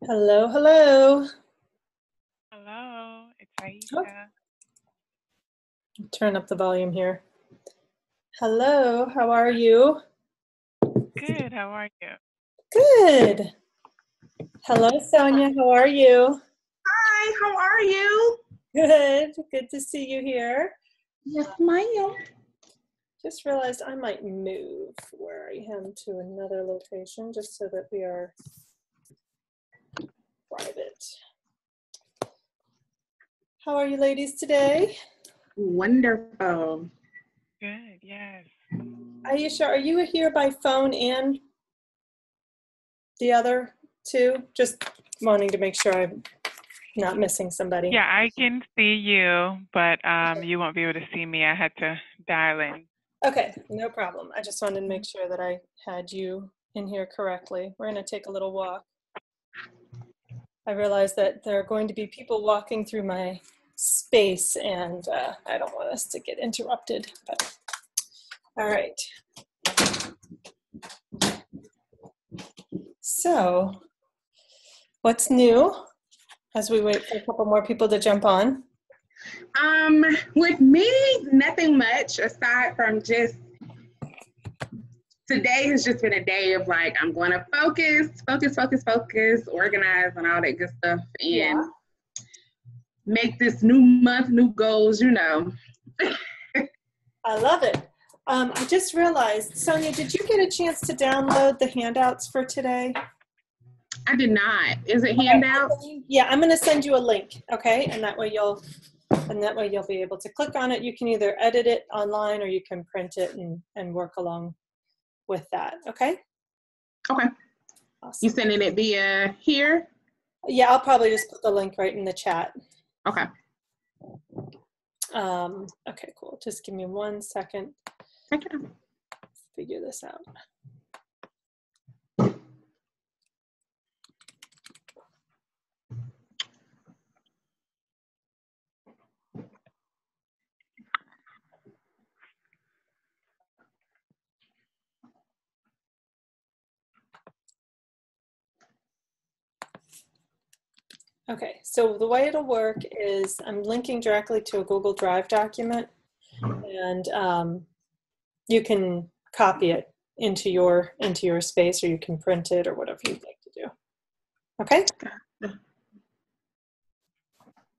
Hello, hello. Hello, it's Oh. Aisha. Turn up the volume here. Hello, how are you? Good, how are you? Good. Hello, Sonia, how are you? Hi, how are you? Good. Good to see you here. Yes, ma'am. Just realized I might move where I am to another location just so that we are private. How are you ladies today? Wonderful. Good, yes. Aisha, are you here by phone and the other two? Just wanting to make sure I'm not missing somebody. Yeah, I can see you, but you won't be able to see me. I had to dial in. Okay, no problem. I just wanted to make sure that I had you in here correctly. We're going to take a little walk. I realize that there are going to be people walking through my space, and I don't want us to get interrupted. But all right. So, what's new as we wait for a couple more people to jump on? With me, nothing much aside from just today has just been a day of like, I'm going to focus, organize and all that good stuff and make this new month, new goals, you know. I love it. I just realized, Sonia, did you get a chance to download the handouts for today? I did not. Is it handouts? Yeah, I'm going to send you a link, okay? And that way you'll be able to click on it. You can either edit it online or you can print it and work along with that, okay? Okay. Awesome. You sending it via here? Yeah, I'll probably just put the link right in the chat. Okay. Okay, cool. Just give me 1 second. Take it on. Figure this out. Okay, so the way it'll work is I'm linking directly to a Google Drive document, and you can copy it into your space, or you can print it, or whatever you'd like to do. Okay?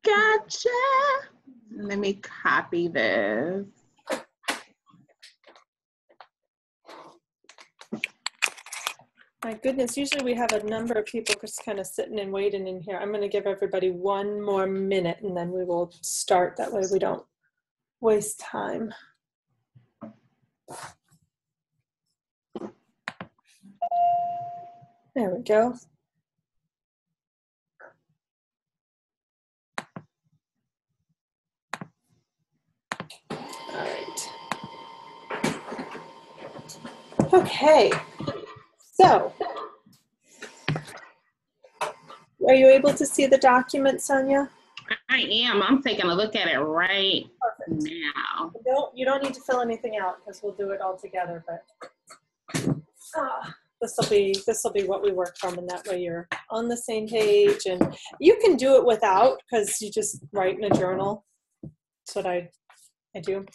Gotcha. Let me copy this. My goodness, usually we have a number of people just kind of sitting and waiting in here. I'm going to give everybody 1 more minute and then we will start. That way we don't waste time. There we go. All right. Okay. So, are you able to see the document, Sonia? I am. I'm taking a look at it right now. You don't need to fill anything out because we'll do it all together. But this will be what we work from, and that way you're on the same page. And you can do it without, because you just write in a journal. That's what I do.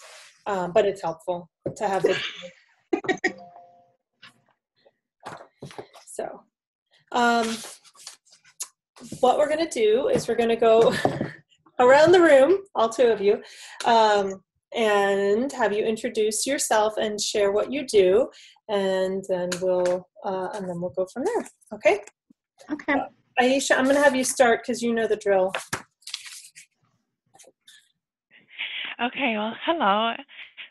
But it's helpful to have the. So, what we're going to do is we're going to go around the room, all 2 of you, and have you introduce yourself and share what you do, and then we'll go from there. Okay? Okay. Aisha, I'm going to have you start because you know the drill. Okay, well, hello.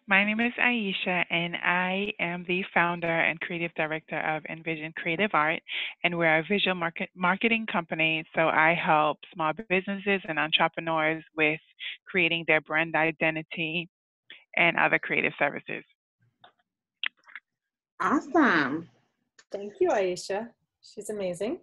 My name is Aisha, and I am the founder and creative director of Envision Creative Art, and we're a visual marketing company, so I help small businesses and entrepreneurs with creating their brand identity and other creative services. Awesome. Thank you, Aisha. She's amazing.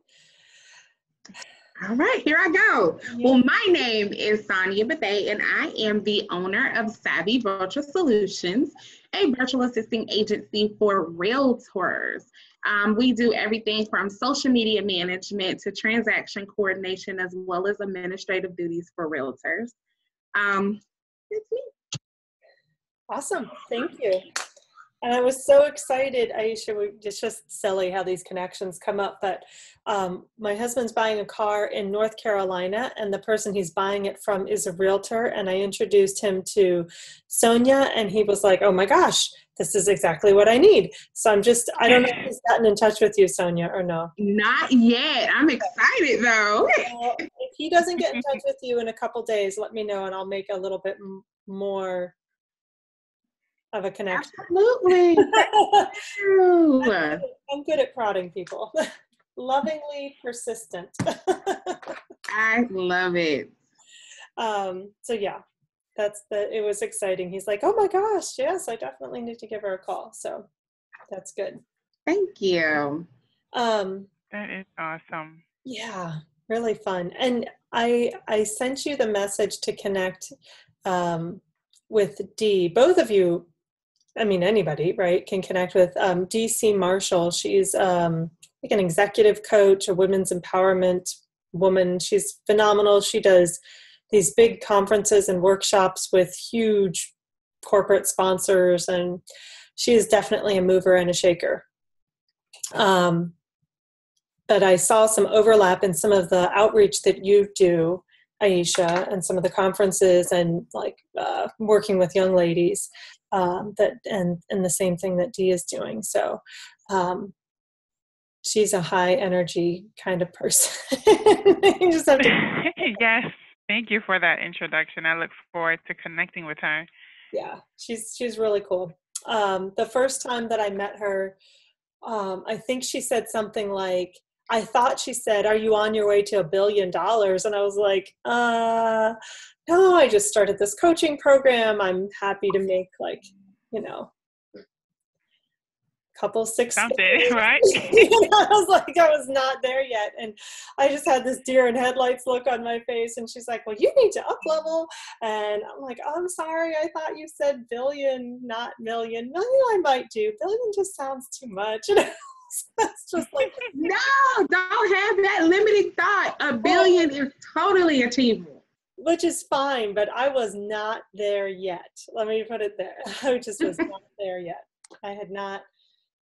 All right, here I go. Well, my name is Sonia Bethay, and I am the owner of Savvy Virtual Solutions, a virtual assisting agency for realtors. We do everything from social media management to transaction coordination, as well as administrative duties for realtors. That's me. Awesome. Thank you. And I was so excited, Aisha. It's just silly how these connections come up. But my husband's buying a car in North Carolina, and the person he's buying it from is a realtor. And I introduced him to Sonia, and he was like, oh my gosh, this is exactly what I need. So I don't know if he's gotten in touch with you, Sonia, or no. Not yet. I'm excited though. Well, if he doesn't get in touch with you in a couple days, let me know, and I'll make a little bit more of a connection. Absolutely. I'm good at prodding people. Lovingly persistent. I love it. So yeah, it was exciting. He's like, oh my gosh, yes, I definitely need to give her a call. So that's good. Thank you. That is awesome. Yeah, really fun. And I sent you the message to connect with Dee. Both of you, I mean, anybody, right, can connect with DC Marshall. She's like an executive coach, a women's empowerment woman. She's phenomenal. She does these big conferences and workshops with huge corporate sponsors, and she is definitely a mover and a shaker. But I saw some overlap in some of the outreach that you do, Aisha, and some of the conferences and like working with young ladies. And the same thing that Dee is doing. So she's a high energy kind of person. You just have to Yes, thank you for that introduction. I look forward to connecting with her. Yeah, she's really cool. The first time that I met her, I think she said something like, I thought she said, are you on your way to $1 billion? And I was like, no, I just started this coaching program. I'm happy to make couple six something, right? I was like, I was not there yet. And I just had this deer in headlights look on my face. And she's like, well, you need to up level. And I'm like, oh, I'm sorry. I thought you said billion, not million. No, I might do. Billion just sounds too much. That's just like, no, don't have that limiting thought. $1 billion is totally achievable. Which is fine, but I was not there yet. Let me put it there. I just was not there yet. I had not,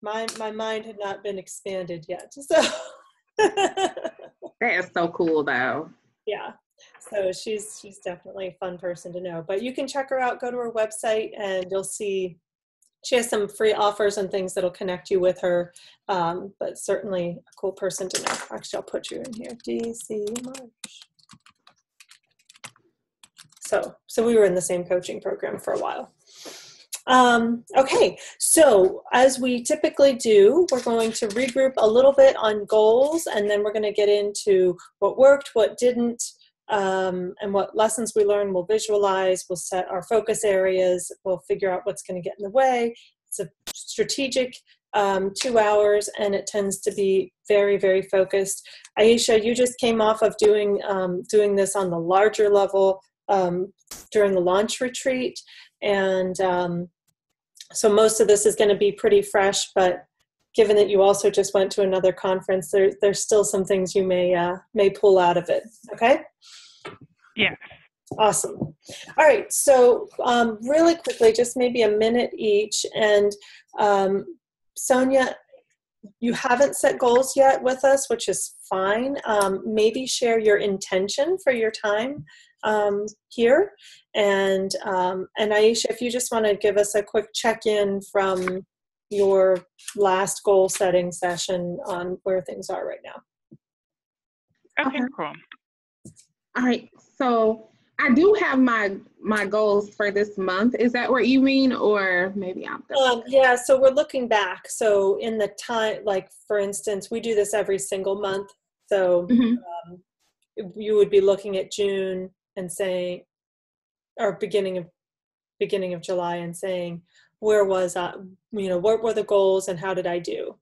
my mind had not been expanded yet. So that is so cool though. Yeah. So she's definitely a fun person to know. But you can check her out, go to her website, and you'll see she has some free offers and things that'll connect you with her. But certainly a cool person to know. Actually, I'll put you in here. DC Marsh. So we were in the same coaching program for a while. Okay, so as we typically do, we're going to regroup a little bit on goals, and then we're going to get into what worked, what didn't, and what lessons we learned. We'll visualize, we'll set our focus areas, we'll figure out what's going to get in the way. It's a strategic 2 hours, and it tends to be very, very focused. Aisha, you just came off of doing this on the larger level during the launch retreat, and so most of this is going to be pretty fresh, but given that you also just went to another conference, there's still some things you may pull out of it. Okay? Yeah. Awesome. All right. So really quickly, just maybe a minute each. And Sonia, you haven't set goals yet with us, which is fine. Maybe share your intention for your time here. And Aisha, if you just want to give us a quick check-in from your last goal setting session on where things are right now. Okay, cool. All right. So I do have my goals for this month. Is that what you mean? Or maybe I'm yeah, so we're looking back. So in the time, like for instance, we do this every single month. So you would be looking at June and saying, or beginning of July and saying, where was I, what were the goals and how did I do?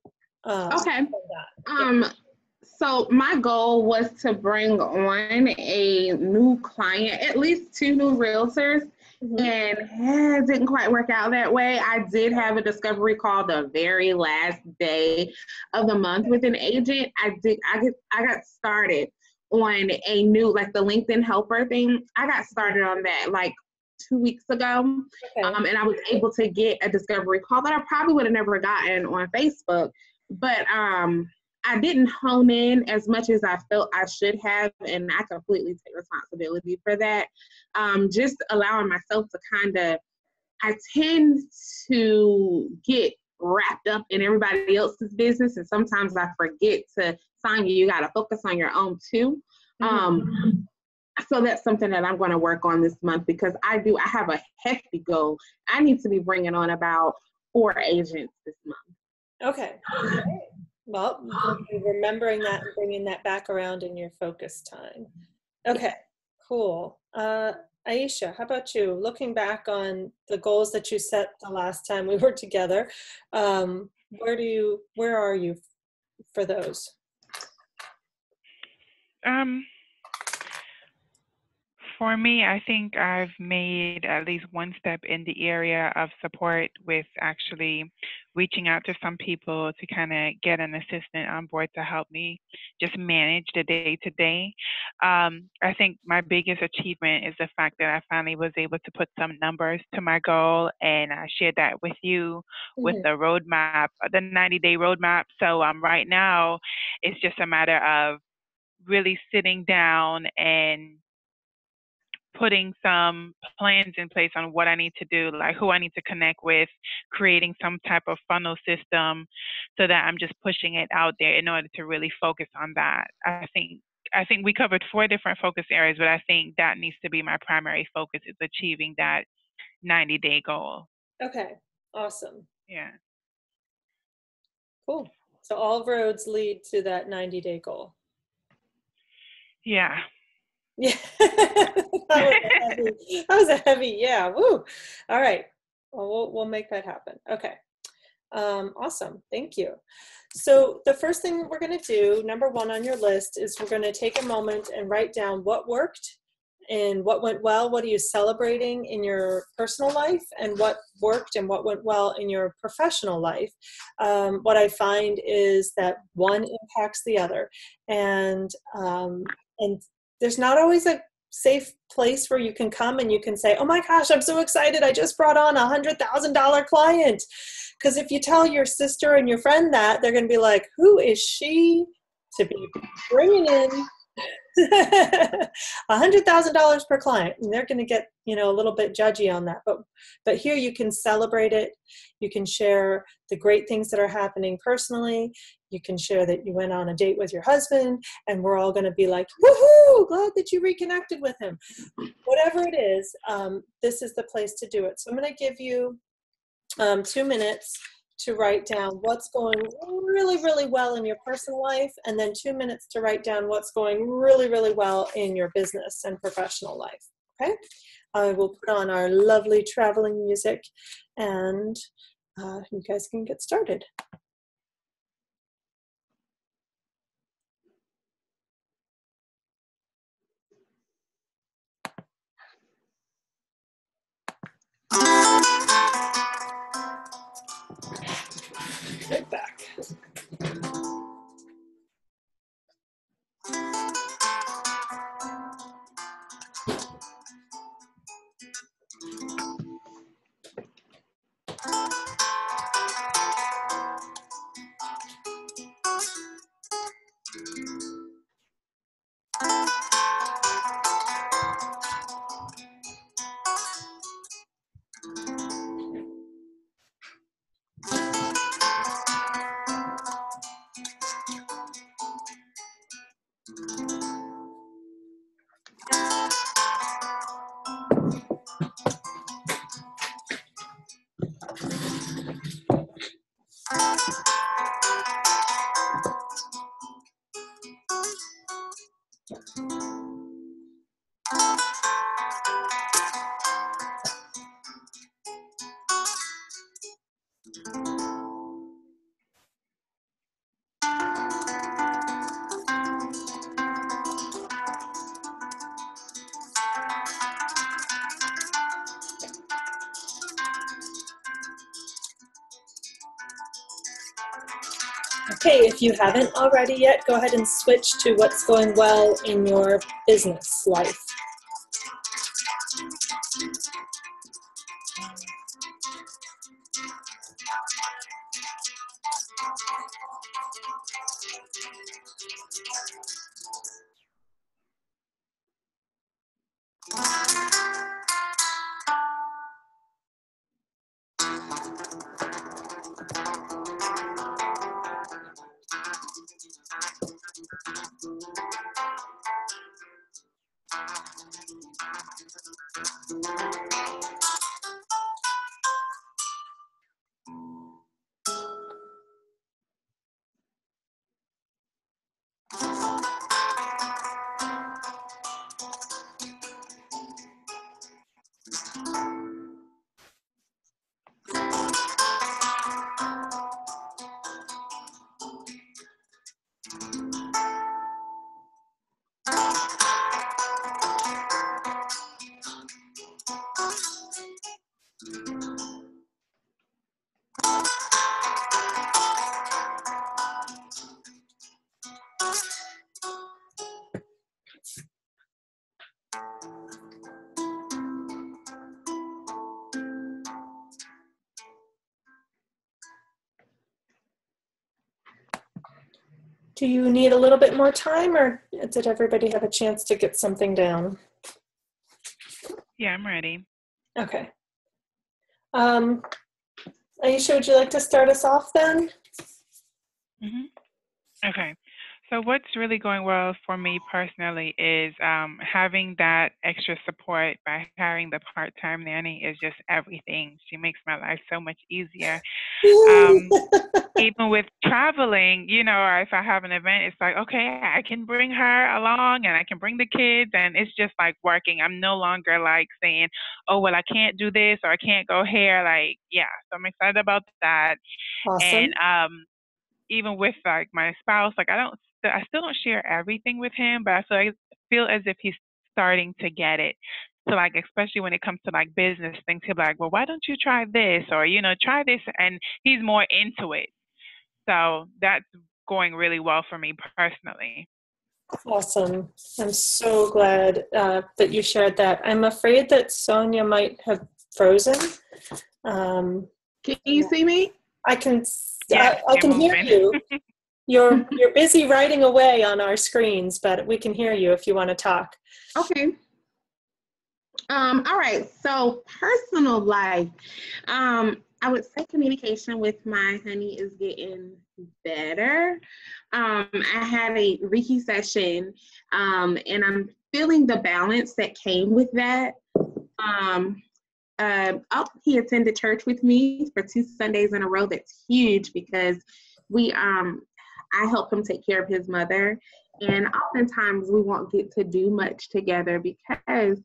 Okay. So my goal was to bring on a new client, at least 2 new realtors, and it didn't quite work out that way. I did have a discovery call the very last day of the month with an agent. I got started on a new, like the LinkedIn helper thing. I got started on that like 2 weeks ago. Okay. And I was able to get a discovery call that I probably would have never gotten on Facebook. But I didn't hone in as much as I felt I should have, and I completely take responsibility for that. Just allowing myself to I tend to get wrapped up in everybody else's business, and sometimes I forget to, Sonia, you got to focus on your own too. So that's something that I'm going to work on this month, because I have a hefty goal. I need to be bringing on about 4 agents this month. Okay. Well, remembering that and bringing that back around in your focus time. Okay, cool. Aisha, how about you? Looking back on the goals that you set the last time we were together, where are you for those? For me, I think I've made at least one step in the area of support with actually reaching out to some people to kind of get an assistant on board to help me just manage the day-to-day. I think my biggest achievement is the fact that I finally was able to put some numbers to my goal, and I shared that with you with the roadmap, the 90-day roadmap. So right now, it's just a matter of really sitting down and putting some plans in place on what I need to do, like who I need to connect with, creating some type of funnel system so that I'm just pushing it out there in order to really focus on that. I think we covered 4 different focus areas, but I think that needs to be my primary focus, is achieving that 90-day goal. Okay, awesome. Yeah. Cool. So all roads lead to that 90-day goal. Yeah. Yeah, that was a heavy, yeah, woo. All right, well, we'll make that happen. Okay, awesome, thank you. So the first thing we're going to do, number 1 on your list, is we're going to take a moment and write down what worked and what went well. What are you celebrating in your personal life, and what worked and what went well in your professional life? What I find is that one impacts the other, and there's not always a safe place where you can come and you can say, oh my gosh, I'm so excited, I just brought on $100,000 client. Because if you tell your sister and your friend that, they're going to be like, who is she to be bringing in $100,000 per client? And they're going to get, a little bit judgy on that. But here you can celebrate it. You can share the great things that are happening personally. You can share that you went on a date with your husband, and we're all going to be like, woohoo, glad that you reconnected with him. Whatever it is, this is the place to do it. So I'm going to give you 2 minutes to write down what's going really, really well in your personal life, and then 2 minutes to write down what's going really, really well in your business and professional life. Okay? I will put on our lovely traveling music, and you guys can get started. Right back. Okay, if you haven't already yet, go ahead and switch to what's going well in your business life. Do you need a little bit more time, or did everybody have a chance to get something down? Yeah, I'm ready. Okay. Aisha, would you like to start us off then? Okay. So what's really going well for me personally is having that extra support by hiring the part-time nanny is just everything. She makes my life so much easier. Even with traveling, you know, or if I have an event, it's like, okay, I can bring her along and I can bring the kids, and it's just like working. I'm no longer like saying, oh, well, I can't do this or I can't go here. Like, yeah, so I'm excited about that. Awesome. And even with like my spouse, like I still don't share everything with him, but I feel as if he's starting to get it. So like, especially when it comes to like business things, he'll be like, well, why don't you try this? Or, you know, try this. And he's more into it. So that's going really well for me personally. Awesome. I'm so glad that you shared that. I'm afraid that Sonia might have frozen. Can you see me? I can. Yeah, I can hear moving. you. You're busy writing away on our screens, but we can hear you if you want to talk. Okay. All right. So personal life. I would say communication with my honey is getting better. I had a Reiki session, and I'm feeling the balance that came with that. He attended church with me for 2 Sundays in a row. That's huge because I help him take care of his mother, and oftentimes we won't get to do much together because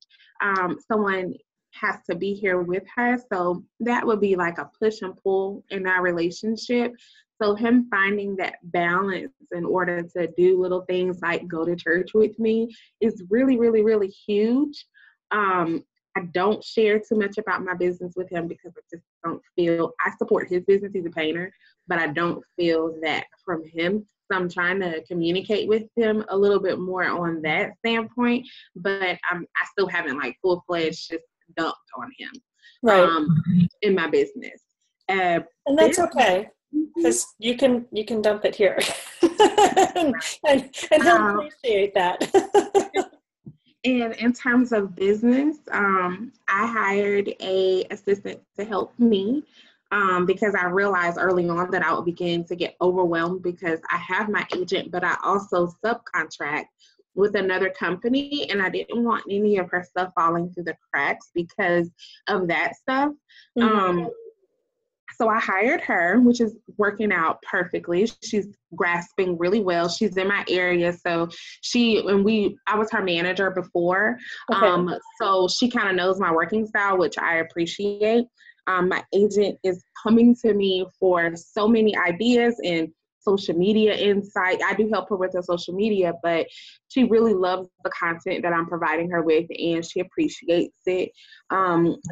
someone has to be here with her. So that would be like a push and pull in our relationship. So him finding that balance in order to do little things like go to church with me is really, really, really huge. I don't share too much about my business with him because I just don't feel, I support his business, he's a painter, but I don't feel that from him. So I'm trying to communicate with him a little bit more on that standpoint, but I still haven't like full-fledged just dumped on him in my business. And that's okay, because you can dump it here and he'll appreciate that. And in terms of business, I hired an assistant to help me because I realized early on that I would begin to get overwhelmed because I have my agent, but I also subcontract with another company, and I didn't want any of her stuff falling through the cracks because of that stuff. Mm-hmm. So I hired her, which is working out perfectly. She's grasping really well. She's in my area. So I was her manager before. Okay. So she kind of knows my working style, which I appreciate. My agent is coming to me for so many ideas and social media insight. I do help her with her social media, but she really loves the content that I'm providing her with, and she appreciates it.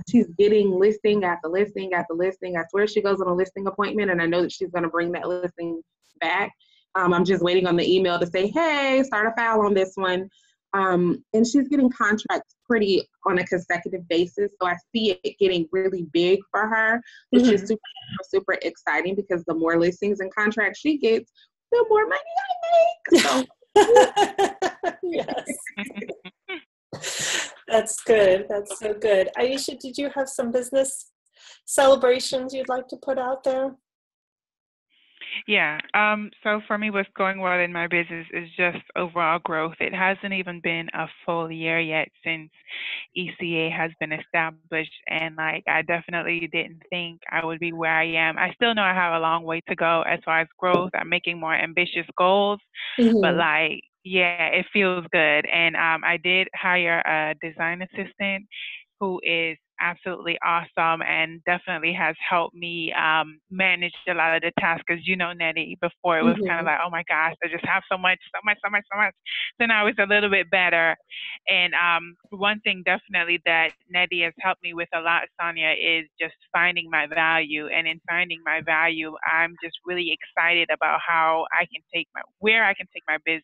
She's getting listing after listing after listing. I swear she goes on a listing appointment, and I know that she's going to bring that listing back. I'm just waiting on the email to say, hey, start a file on this one. And she's getting contracts pretty on a consecutive basis. So I see it getting really big for her, which is super, super exciting, because the more listings and contracts she gets, the more money I make. So, yes. That's good. That's so good. Aisha, did you have some business celebrations you'd like to put out there? Yeah. So for me, what's going well in my business is just overall growth. It hasn't even been a full year yet since ECA has been established, and like I definitely didn't think I would be where I am. I still know I have a long way to go as far as growth. I'm making more ambitious goals, but like, yeah, it feels good. And I did hire a design assistant who is absolutely awesome and definitely has helped me manage a lot of the tasks. Because, you know, Nettie, before it was kind of like, oh my gosh, I just have so much. So now it's a little bit better. And one thing definitely that Nettie has helped me with a lot, Sonia, is just finding my value. And in finding my value, I'm just really excited about where I can take my business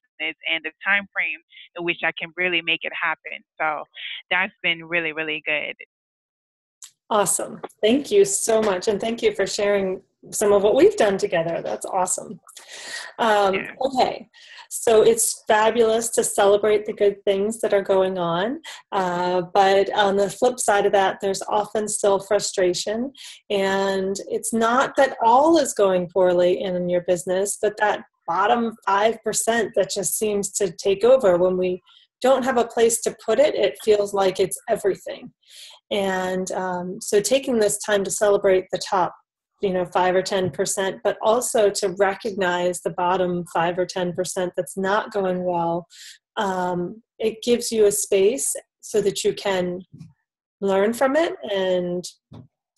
and the time frame in which I can really make it happen. So that's been really, really good. Awesome. Thank you so much. And thank you for sharing some of what we've done together. That's awesome. Okay. So it's fabulous to celebrate the good things that are going on. But on the flip side of that, there's often still frustration. And it's not that all is going poorly in your business, but that bottom 5% that just seems to take over. When we don't have a place to put it, it feels like it's everything. And so taking this time to celebrate the top, 5 or 10%, but also to recognize the bottom 5 or 10% that's not going well, it gives you a space so that you can learn from it and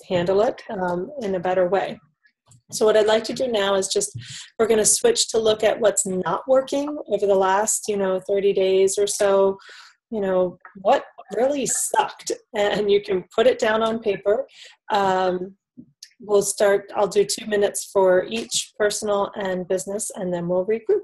handle it in a better way. So what I'd like to do now is we're going to switch to look at what's not working over the last, 30 days or so. What really sucked, and you can put it down on paper. I'll do 2 minutes for each, personal and business, and then we'll regroup.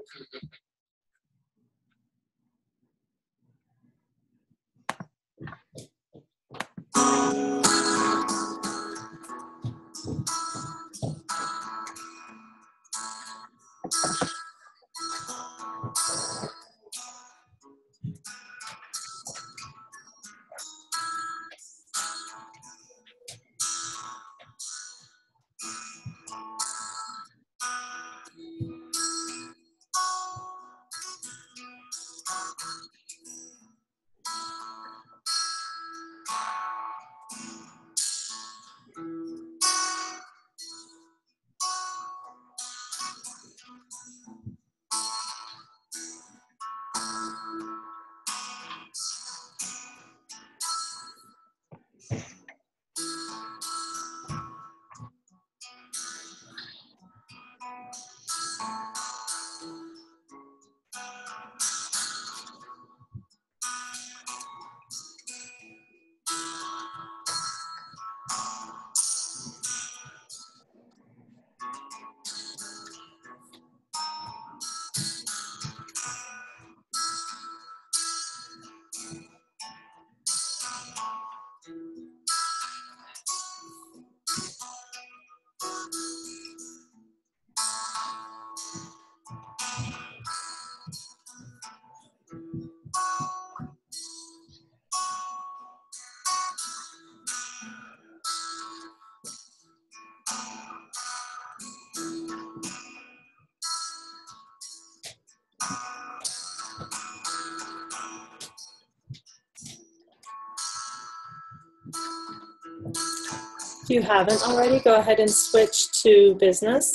If you haven't already, go ahead and switch to business.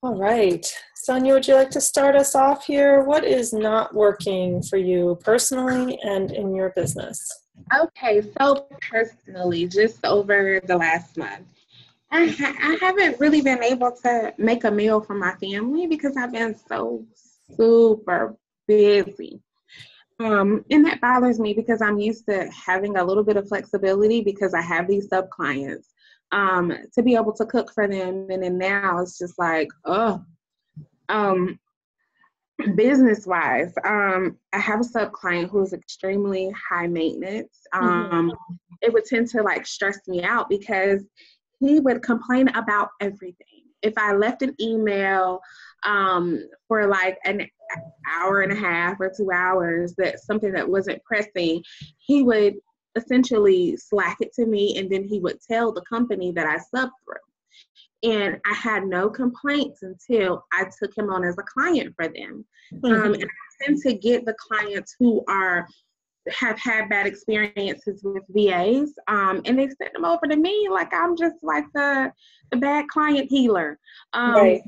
All right. Sonia, would you like to start us off here? What is not working for you personally and in your business? Okay, so personally, just over the last month, I haven't really been able to make a meal for my family because I've been so super busy. And that bothers me because I'm used to having a little bit of flexibility because I have these sub clients to be able to cook for them. And then now it's just like, business wise, I have a sub client who is extremely high maintenance. It would tend to like stress me out because he would complain about everything. If I left an email for like an hour and a half or 2 hours, that something that wasn't pressing, he would essentially slack it to me, and then he would tell the company that I subbed through. And I had no complaints until I took him on as a client for them. And I tend to get the clients who have had bad experiences with VAs, and they send them over to me like I'm just like the bad client healer. Right.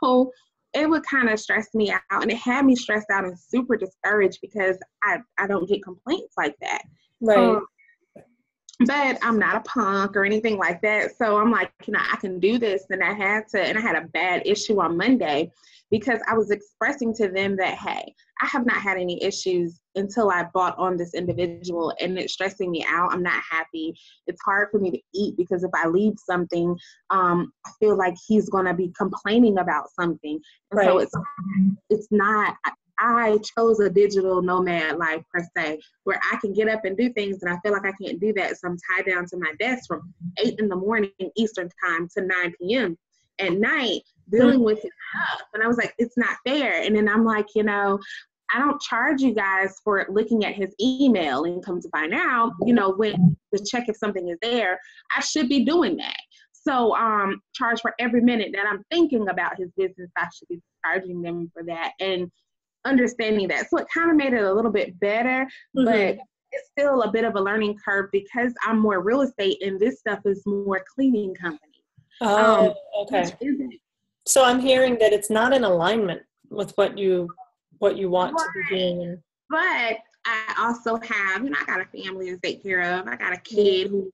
So it would kind of stress me out, and it had me stressed out and super discouraged because I don't get complaints like that. Right. But I'm not a punk or anything like that. So I'm like, I can do this. And I had a bad issue on Monday because I was expressing to them that, hey, I have not had any issues until I bought on this individual, and it's stressing me out. I'm not happy. It's hard for me to eat because if I leave something, I feel like he's going to be complaining about something. And so it's not, I chose a digital nomad life per se, where I can get up and do things, and I feel like I can't do that. So I'm tied down to my desk from 8 in the morning Eastern time to 9 p.m. at night dealing with his stuff. And I was like, it's not fair. And then I'm like, I don't charge you guys for looking at his email, and come to find out, when to check if something is there, I should be doing that. So charge for every minute that I'm thinking about his business, I should be charging them for that. And understanding that. So it kind of made it a little bit better, but it's still a bit of a learning curve because I'm more real estate and this stuff is more cleaning company. Oh, okay. So I'm hearing that it's not in alignment with what you want to be doing. But I also have, I got a family to take care of. I got a kid who's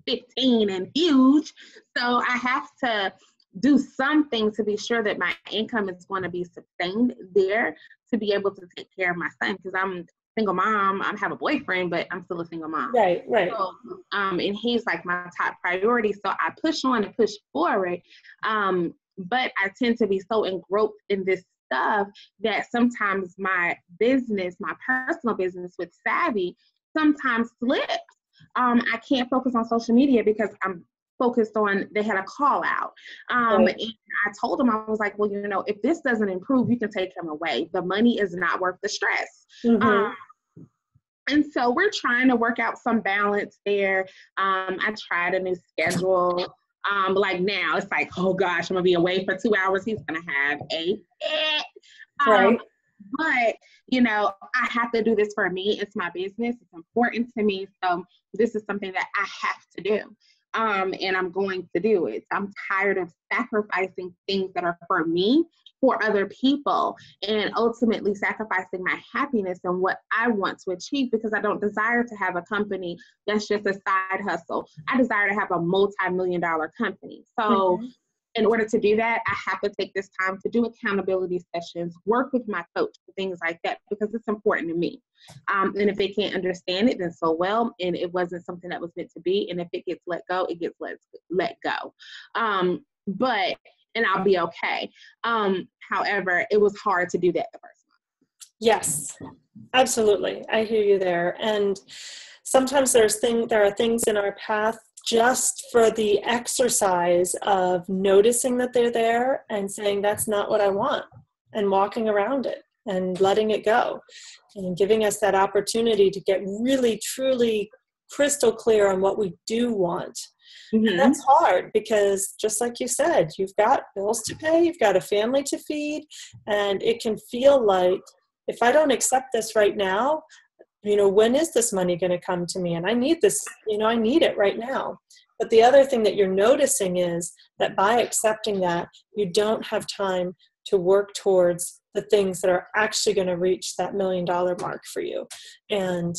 15 and huge. So I have to do something to be sure that my income is going to be sustained there to be able to take care of my son, because I'm a single mom. I have a boyfriend, but I'm still a single mom. Right. So, and he's like my top priority. So I push on and push forward. But I tend to be so engrossed in this stuff that sometimes my personal business with Savvy sometimes slips. I can't focus on social media because I'm focused on, they had a call out. And I told him, I was like, well, if this doesn't improve, you can take him away. The money is not worth the stress. And so we're trying to work out some balance there. I tried a new schedule. Like now it's like, oh gosh, I'm gonna be away for 2 hours. He's gonna have a fit. But, you know, I have to do this for me. It's my business. It's important to me. So this is something that I have to do. And I'm going to do it. I'm tired of sacrificing things that are for me for other people, and ultimately sacrificing my happiness and what I want to achieve, because I don't desire to have a company that's just a side hustle. I desire to have a multi-million-dollar company. So in order to do that, I have to take this time to do accountability sessions, work with my coach, things like that, because it's important to me. And if they can't understand it, then so well, and it wasn't something that was meant to be. And if it gets let go, it gets let go. And I'll be okay. However, it was hard to do that the first month. Yes, absolutely. I hear you there. And sometimes there are things in our path just for the exercise of noticing that they're there and saying, that's not what I want, and walking around it and letting it go, and giving us that opportunity to get really, truly crystal clear on what we do want. Mm-hmm. And that's hard because, just like you said, you've got bills to pay, you've got a family to feed, and it can feel like, if I don't accept this right now, when is this money going to come to me? And I need this, I need it right now. But the other thing that you're noticing is that by accepting that, you don't have time to work towards the things that are actually going to reach that $1 million mark for you. And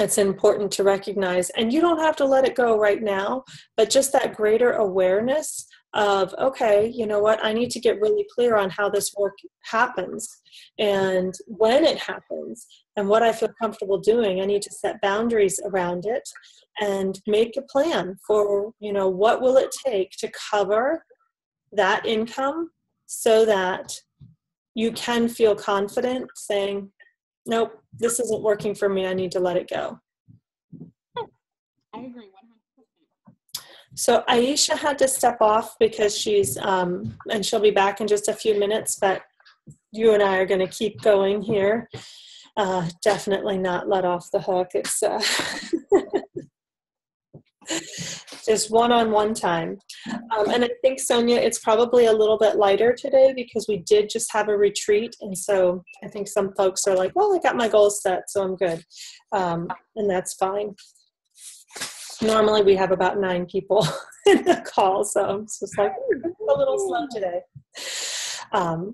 it's important to recognize, and you don't have to let it go right now, but just that greater awareness of, okay, you know what, I need to get really clear on how this work happens and when it happens and what I feel comfortable doing. I need to set boundaries around it and make a plan for, what will it take to cover that income so that you can feel confident saying, nope, this isn't working for me. I need to let it go. I agree 100%. So Aisha had to step off because she's, and she'll be back in just a few minutes, but you and I are going to keep going here. Definitely not let off the hook. It's just one-on-one time. And I think, Sonia, it's probably a little bit lighter today because we did just have a retreat. And so I think some folks are like, well, I got my goals set, so I'm good. And that's fine. Normally we have about 9 people in the call, so it's just like a little slow today.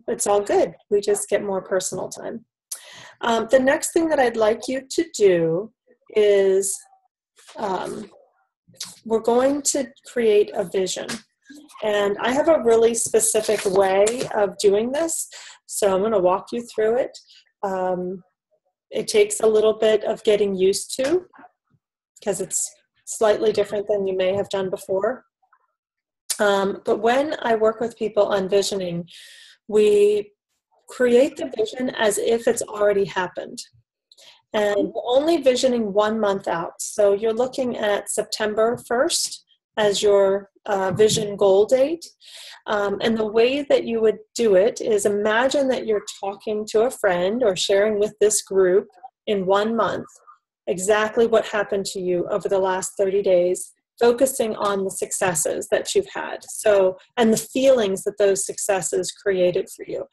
It's all good. We just get more personal time. The next thing that I'd like you to do is we're going to create a vision. And I have a really specific way of doing this, so I'm going to walk you through it. It takes a little bit of getting used to because it's slightly different than you may have done before. But when I work with people on visioning, we create the vision as if it's already happened. And we're only visioning 1 month out. So you're looking at September 1st as your vision goal date. And the way that you would do it is imagine that you're talking to a friend or sharing with this group in 1 month exactly what happened to you over the last 30 days, focusing on the successes that you've had. So, and the feelings that those successes created for you.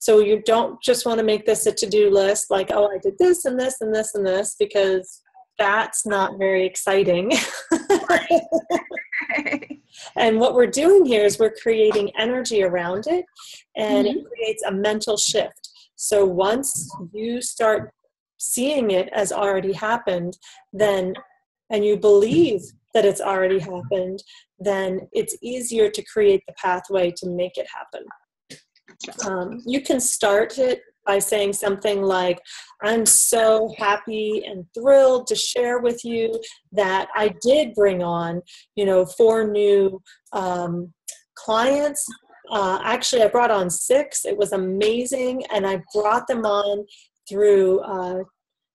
So you don't just want to make this a to-do list like, oh, I did this and this and this and this, because that's not very exciting. And what we're doing here is we're creating energy around it, and it creates a mental shift. So once you start seeing it as already happened, then, and you believe that it's already happened, then it's easier to create the pathway to make it happen. You can start it by saying something like, I'm so happy and thrilled to share with you that I did bring on, 4 new clients. Actually, I brought on 6. It was amazing. And I brought them on through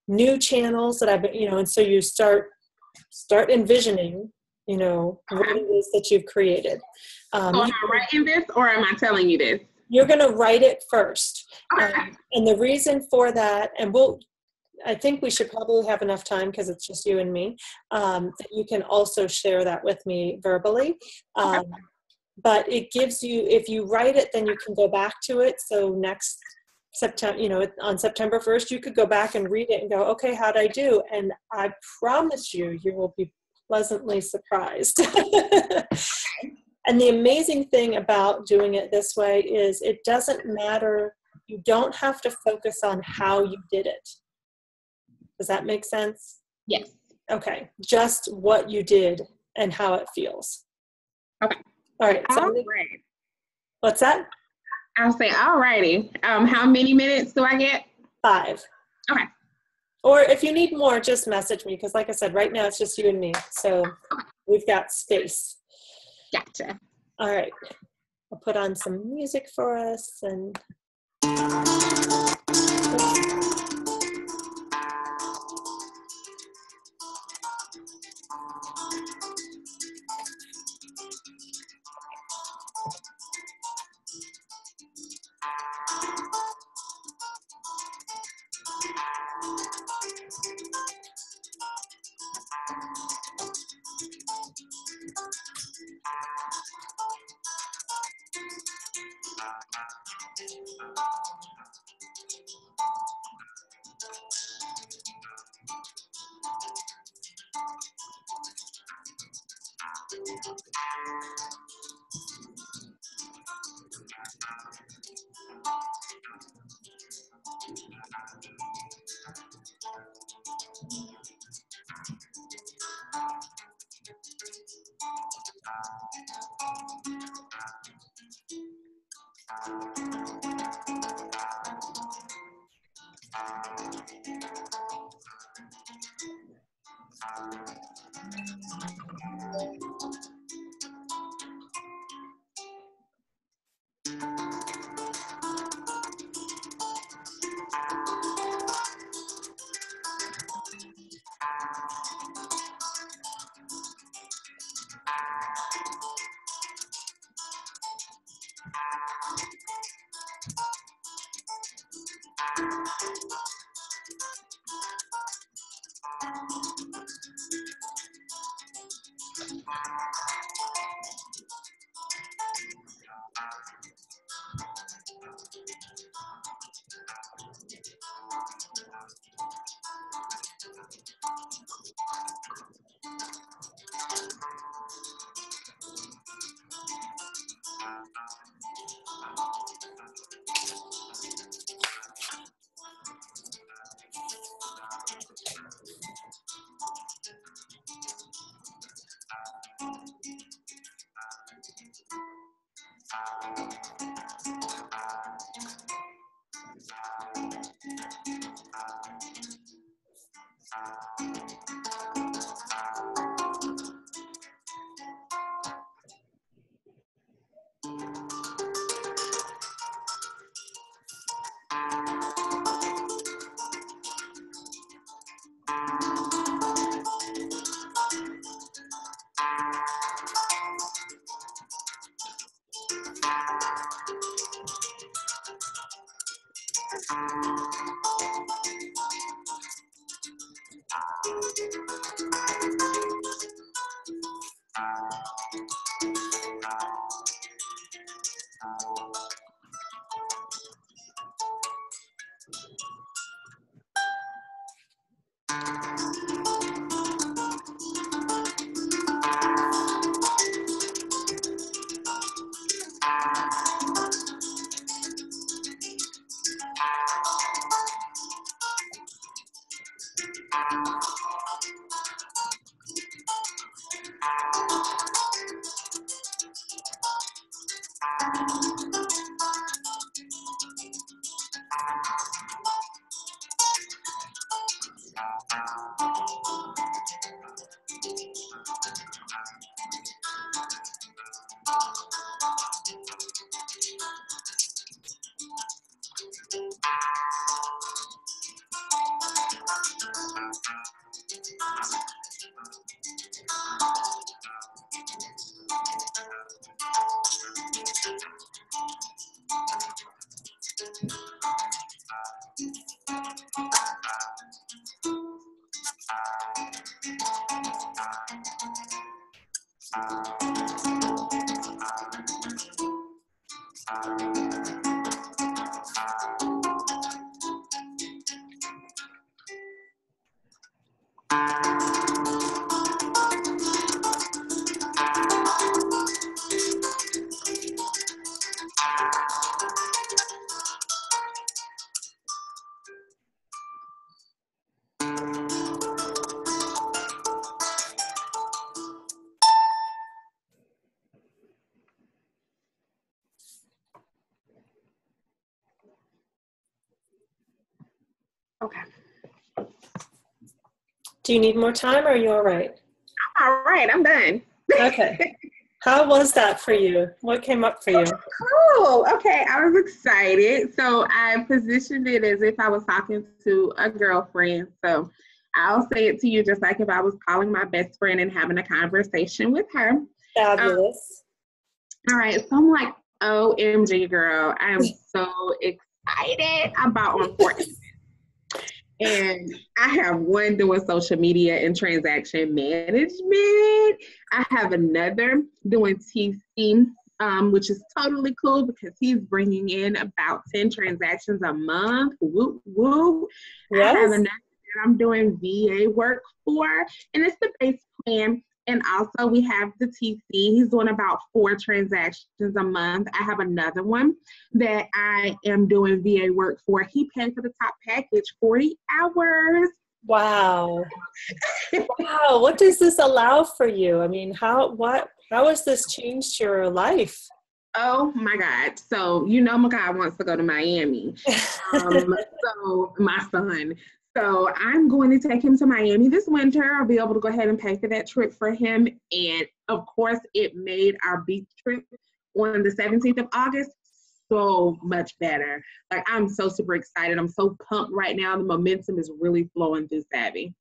new channels that I've been, and so you start envisioning, what it is that you've created. So am I writing this or am I telling you this? You're going to write it first. And the reason for that, and I think we should probably have enough time because it's just you and me, that you can also share that with me verbally. but it gives you, if you write it, then you can go back to it. So next September, you know, on September 1st, you could go back and read it and go, okay, how'd I do? And I promise you, you will be pleasantly surprised. And the amazing thing about doing it this way is it doesn't matter. You don't have to focus on how you did it. Does that make sense? Yes. Okay. Just what you did and how it feels. Okay. All right. All So right. what's that? I'll say, all righty. How many minutes do I get? 5. Okay. Or if you need more, just message me. Because like I said, right now it's just you and me. So we've got space. Gotcha. All right. I'll put on some music for us and Okay. Do you need more time or are you all right? All right, I'm done. Okay. How was that for you? What came up for you? Cool. Okay, I was excited. So I positioned it as if I was talking to a girlfriend. So I'll say it to you just like if I was calling my best friend and having a conversation with her. Fabulous. All right, so I'm like, OMG, girl, I am so excited about on 14. And I have one doing social media and transaction management. I have another doing TC, which is totally cool because he's bringing in about 10 transactions a month. Woo, woo. Yes. I have another that I'm doing VA work for, and it's the base plan. And also we have the TC. He's doing about 4 transactions a month. I have another one that I am doing VA work for. He paid for the top package, 40 hours. Wow. Wow. What does this allow for you? I mean, how has this changed your life? Oh my God. So, Makai wants to go to Miami. So my son. So I'm going to take him to Miami this winter. I'll be able to go ahead and pay for that trip for him. And of course, it made our beach trip on the 17th of August so much better. Like, I'm so super excited. I'm so pumped right now. The momentum is really flowing through Savvy.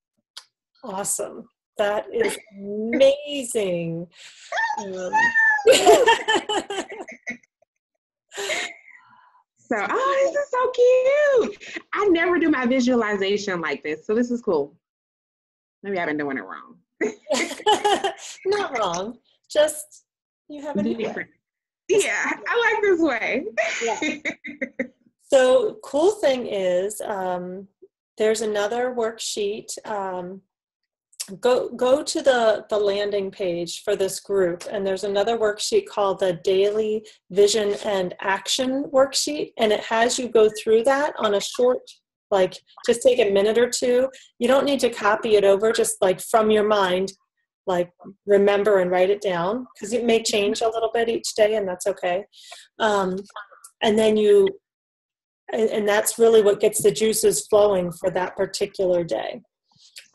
Awesome. That is amazing. So, this is so cute. I never do my visualization like this. So this is cool. Maybe I've been doing it wrong. Not wrong. Just you have a new way. Yeah, I like this way. Yeah. So cool thing is there's another worksheet. Go to the landing page for this group, and there's another worksheet called the Daily Vision and Action Worksheet, and it has you go through that on a short, like, just take a minute or two. You don't need to copy it over, just like from your mind, like remember and write it down, because it may change a little bit each day, and that's okay. And then and that's really what gets the juices flowing for that particular day.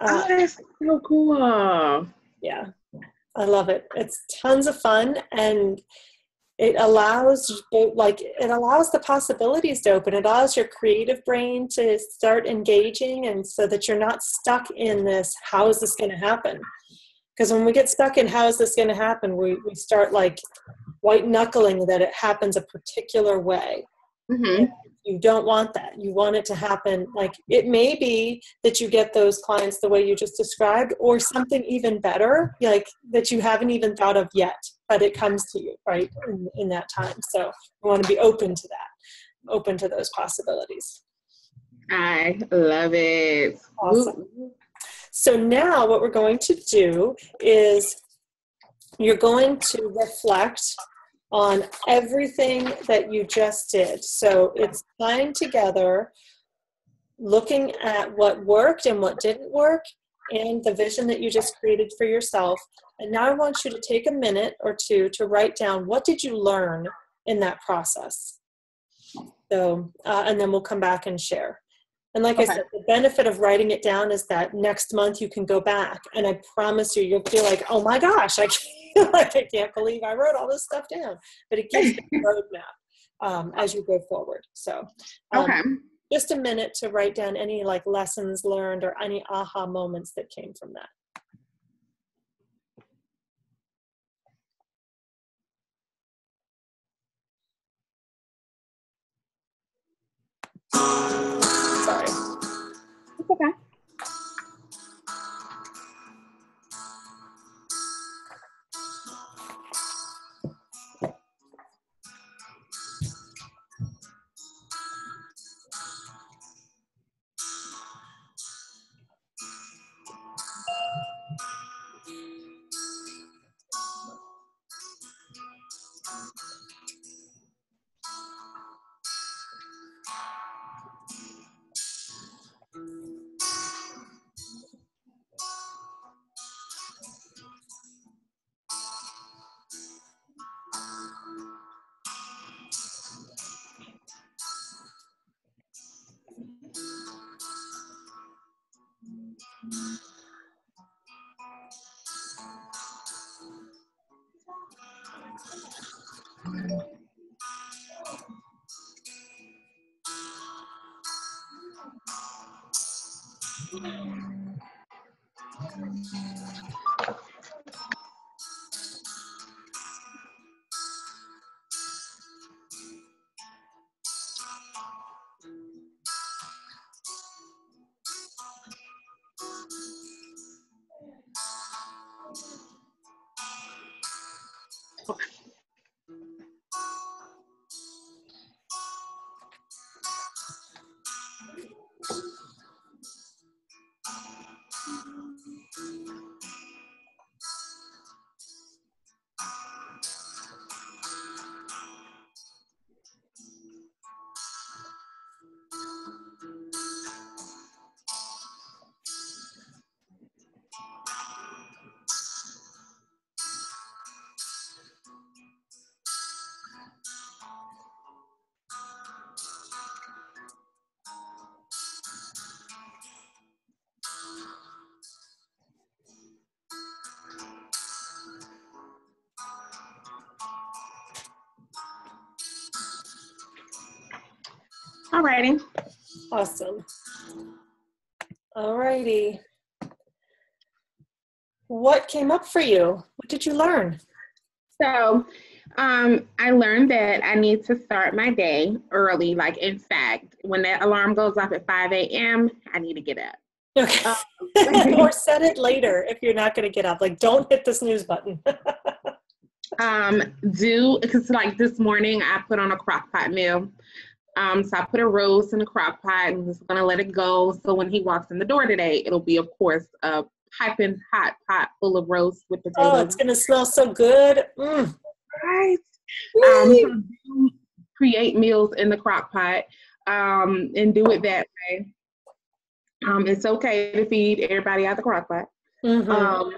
That's so cool. Yeah, I love it. It's tons of fun, and it allows the possibilities to open. It allows your creative brain to start engaging, and so that you're not stuck in this, how is this going to happen? Because when we get stuck in how is this going to happen, we start like white knuckling that it happens a particular way. Mm-hmm. You don't want that. You want it to happen. Like, it may be that you get those clients the way you just described, or something even better, like that you haven't even thought of yet, but it comes to you right in that time. So you want to be open to that, open to those possibilities. I love it. Awesome. So now what we're going to do is you're going to reflect on everything that you just did. So it's tying together, looking at what worked and what didn't work, and the vision that you just created for yourself. And now I want you to take a minute or two to write down, what did you learn in that process? So, and then we'll come back and share. And like I said, the benefit of writing it down is that next month you can go back, and I promise you, you'll feel like, oh my gosh, I can't believe I wrote all this stuff down. But it gives you a roadmap as you go forward. So just a minute to write down any like lessons learned or any aha moments that came from that. Sorry. It's okay. Alrighty. Awesome. Alrighty. What came up for you? What did you learn? So I learned that I need to start my day early. Like, in fact, when that alarm goes off at 5 a.m., I need to get up. Okay. Or set it later if you're not going to get up. Like, don't hit the snooze button. Because like this morning I put on a crock pot meal. So I put a roast in the crock pot and just gonna let it go. So when he walks in the door today, it'll be, of course, a piping hot pot full of roast with potatoes. Oh, it's gonna smell so good. Right. So create meals in the crock pot and do it that way. It's okay to feed everybody out the crock pot. Mm-hmm.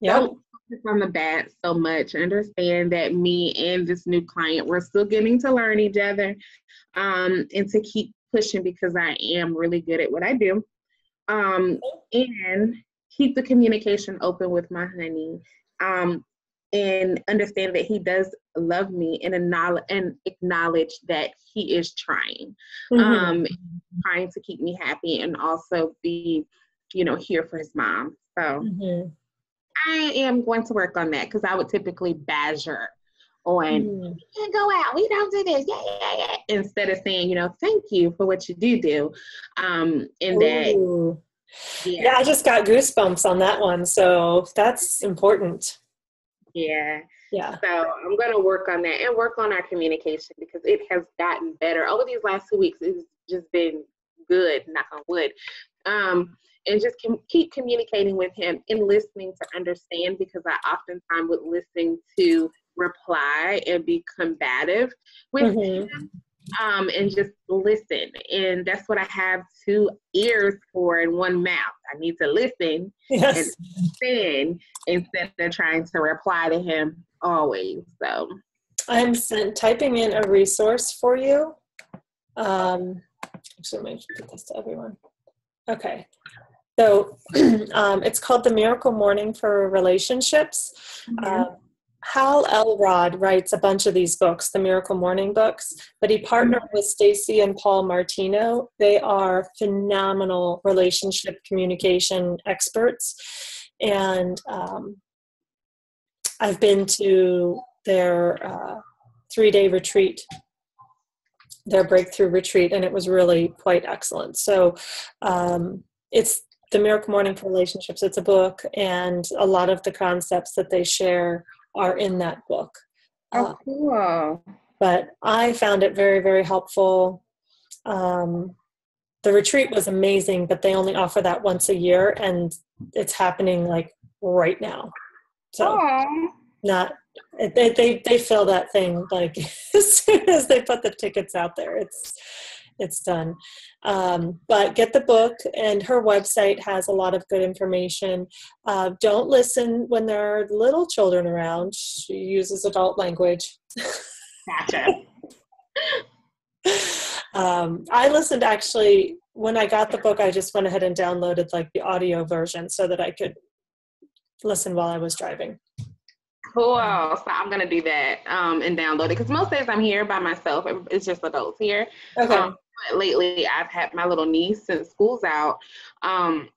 Don't focus on the bad so much. Understand that me and this new client, we're still getting to learn each other, and to keep pushing because I am really good at what I do. And keep the communication open with my honey, and understand that he does love me and acknowledge that he is trying, trying to keep me happy and also be, here for his mom. So I am going to work on that because I would typically badger on, we can't go out, we don't do this, yeah. Instead of saying, thank you for what you do. Yeah, I just got goosebumps on that one. So that's important. Yeah. Yeah. So I'm going to work on that and work on our communication because it has gotten better. Over these last 2 weeks, it's just been good, knock on wood. And just keep communicating with him and listening to understand, because I oftentimes would listen to reply and be combative with him, and just listen. And that's what I have 2 ears for and 1 mouth. I need to listen and understand instead of trying to reply to him always. So I'm typing in a resource for you. Actually, let me put this to everyone. Okay. So it's called The Miracle Morning for Relationships. Hal Elrod writes a bunch of these books, the Miracle Morning books, but he partnered with Stacy and Paul Martino. They are phenomenal relationship communication experts. And I've been to their 3-day retreat, their breakthrough retreat, and it was really quite excellent. So it's The Miracle Morning for Relationships. It's a book, and a lot of the concepts that they share are in that book. Oh, cool. But I found it very, very helpful. The retreat was amazing, but they only offer that once a year, and it's happening like right now. So they fill that thing like as soon as they put the tickets out there. It's done. But get the book, and her website has a lot of good information. Don't listen when there are little children around. She uses adult language. Gotcha. I listened, actually, when I got the book, I just went ahead and downloaded like the audio version so that I could listen while I was driving. Cool. So I'm gonna do that and download it because most days I'm here by myself. It's just adults here. Okay. But lately I've had my little niece since school's out. I've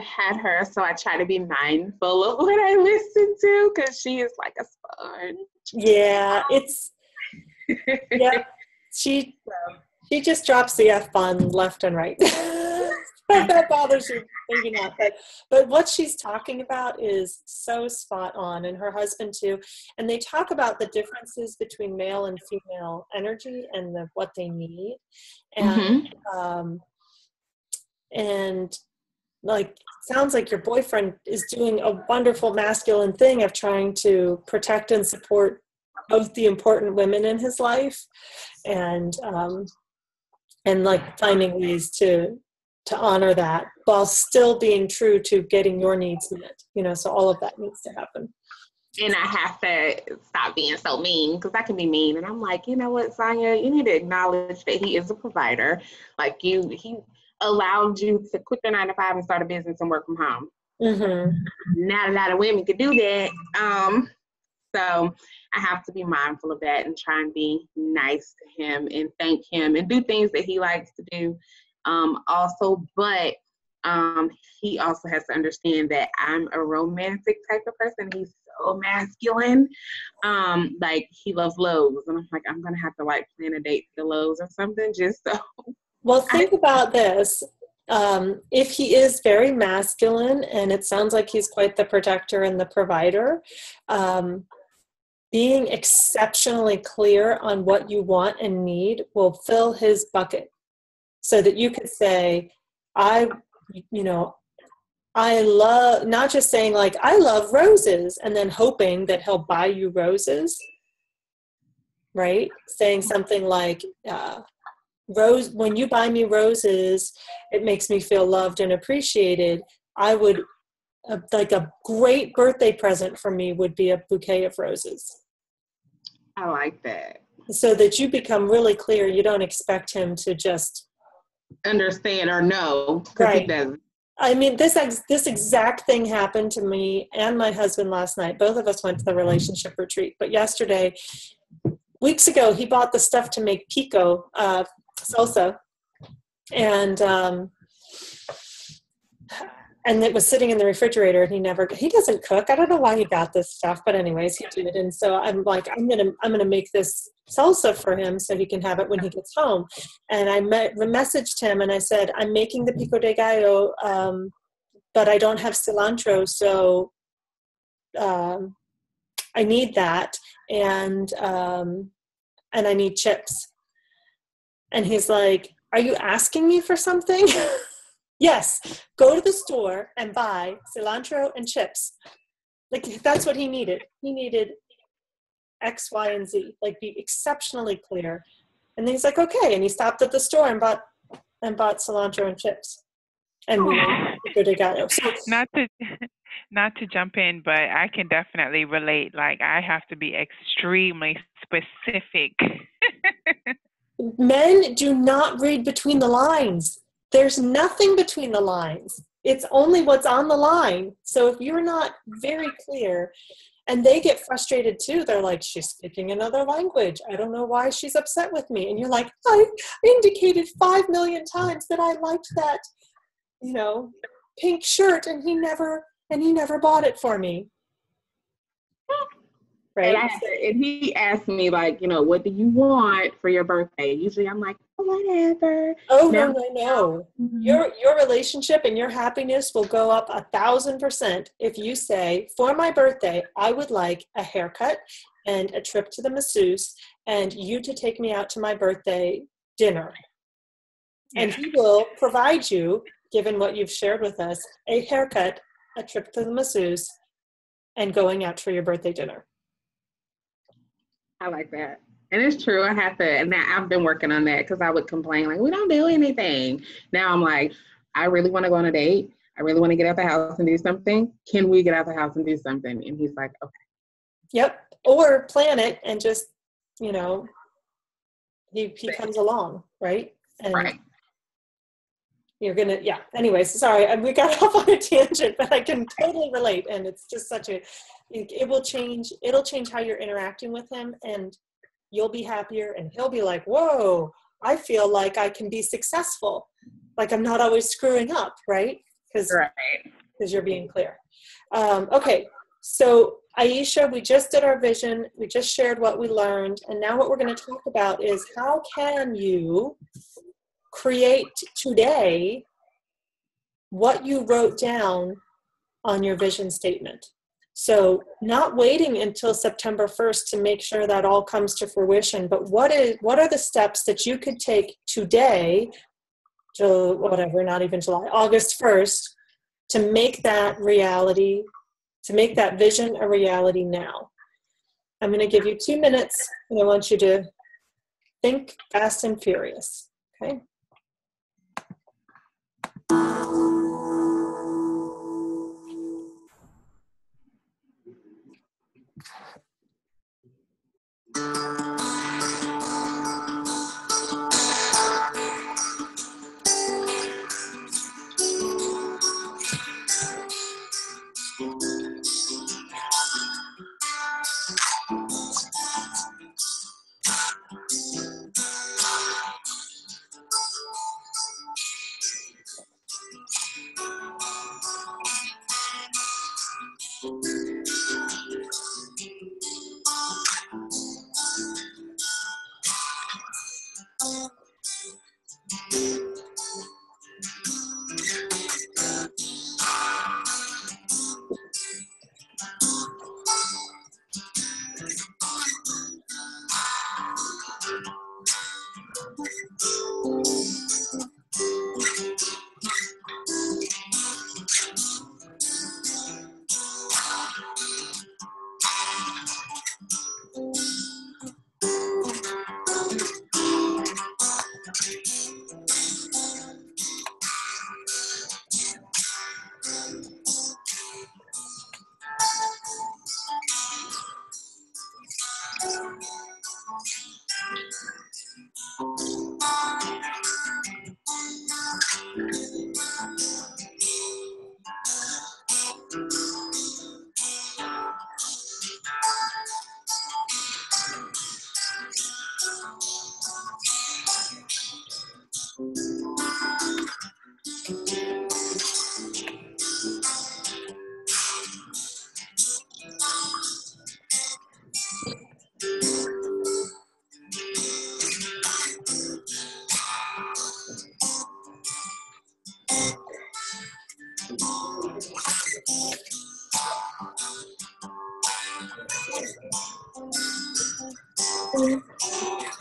had her, so I try to be mindful of what I listen to because she is like a sponge. Yeah, yeah. She just drops the F-bomb left and right. If that bothers you, maybe not. But what she's talking about is so spot on, and her husband too. And they talk about the differences between male and female energy and what they need. And and like, sounds like your boyfriend is doing a wonderful masculine thing of trying to protect and support both the important women in his life and like finding ways to honor that while still being true to getting your needs met, so all of that needs to happen. And I have to stop being so mean because I can be mean. And I'm like, you know what, Sonia, you need to acknowledge that he is a provider. Like he allowed you to quit your 9-to-5 and start a business and work from home. Not a lot of women can do that. So I have to be mindful of that and try and be nice to him and thank him and do things that he likes to do. But he also has to understand that I'm a romantic type of person. He's so masculine. Like he loves Lowe's. And I'm like, I'm going to have to like plan a date to Lowe's or something just so. Well, think about this. If he is very masculine, and it sounds like he's quite the protector and the provider, being exceptionally clear on what you want and need will fill his bucket so that you could say, I love, not just saying like, I love roses, and then hoping that he'll buy you roses, right? Saying something like, Rose, when you buy me roses, it makes me feel loved and appreciated. I would, like a great birthday present for me would be a bouquet of roses. I like that. So that you become really clear. You don't expect him to just understand or know, because right. he doesn't. I mean, this exact thing happened to me and my husband last night. Both of us went to the relationship retreat, but weeks ago, he bought the stuff to make pico, salsa, and it was sitting in the refrigerator, and he doesn't cook. I don't know why he got this stuff, but anyways, he did. And so I'm like, I'm gonna make this salsa for him so he can have it when he gets home. And I messaged him and I said, I'm making the pico de gallo, but I don't have cilantro, so I need that, and I need chips. And he's like, are you asking me for something? Yes, go to the store and buy cilantro and chips. Like, that's what he needed. He needed X, Y, and Z. Like, be exceptionally clear. And then he's like, okay. And he stopped at the store and bought cilantro and chips. And we were so, not to jump in, but I can definitely relate. Like, I have to be extremely specific. Men do not read between the lines. There's nothing between the lines. It's only what's on the line. So if you're not very clear, and they get frustrated too, they're like, she's speaking another language. I don't know why she's upset with me. And you're like, I indicated 5 million times that I liked that, pink shirt, and he never bought it for me. Right. And he asked me, like, what do you want for your birthday? Usually I'm like, whatever. Oh, no. Your relationship and your happiness will go up 1,000% if you say, for my birthday, I would like a haircut and a trip to the masseuse and you to take me out to my birthday dinner. And he will provide you, given what you've shared with us, a haircut, a trip to the masseuse, and going out for your birthday dinner. I like that. And it's true. I have to, and now I've been working on that because I would complain, like, we don't do anything. Now I'm like, I really want to go on a date. I really want to get out the house and do something. Can we get out the house and do something? And he's like, okay. Yep. Or plan it and just, he comes along, right? And right. Yeah. Anyways, sorry, we got off on a tangent, but I can totally relate. And it's just it'll change how you're interacting with him, and you'll be happier, and he'll be like, whoa, I feel like I can be successful. Like I'm not always screwing up, right? Because you're being clear. Okay. So Aisha, we just did our vision. We just shared what we learned. And now what we're going to talk about is how can you create today what you wrote down on your vision statement. So not waiting until September 1st to make sure that all comes to fruition, but what are the steps that you could take today, to whatever, not even July, August 1st, to make that reality, to make that vision a reality now? I'm going to give you 2 minutes, and I want you to think fast and furious, okay?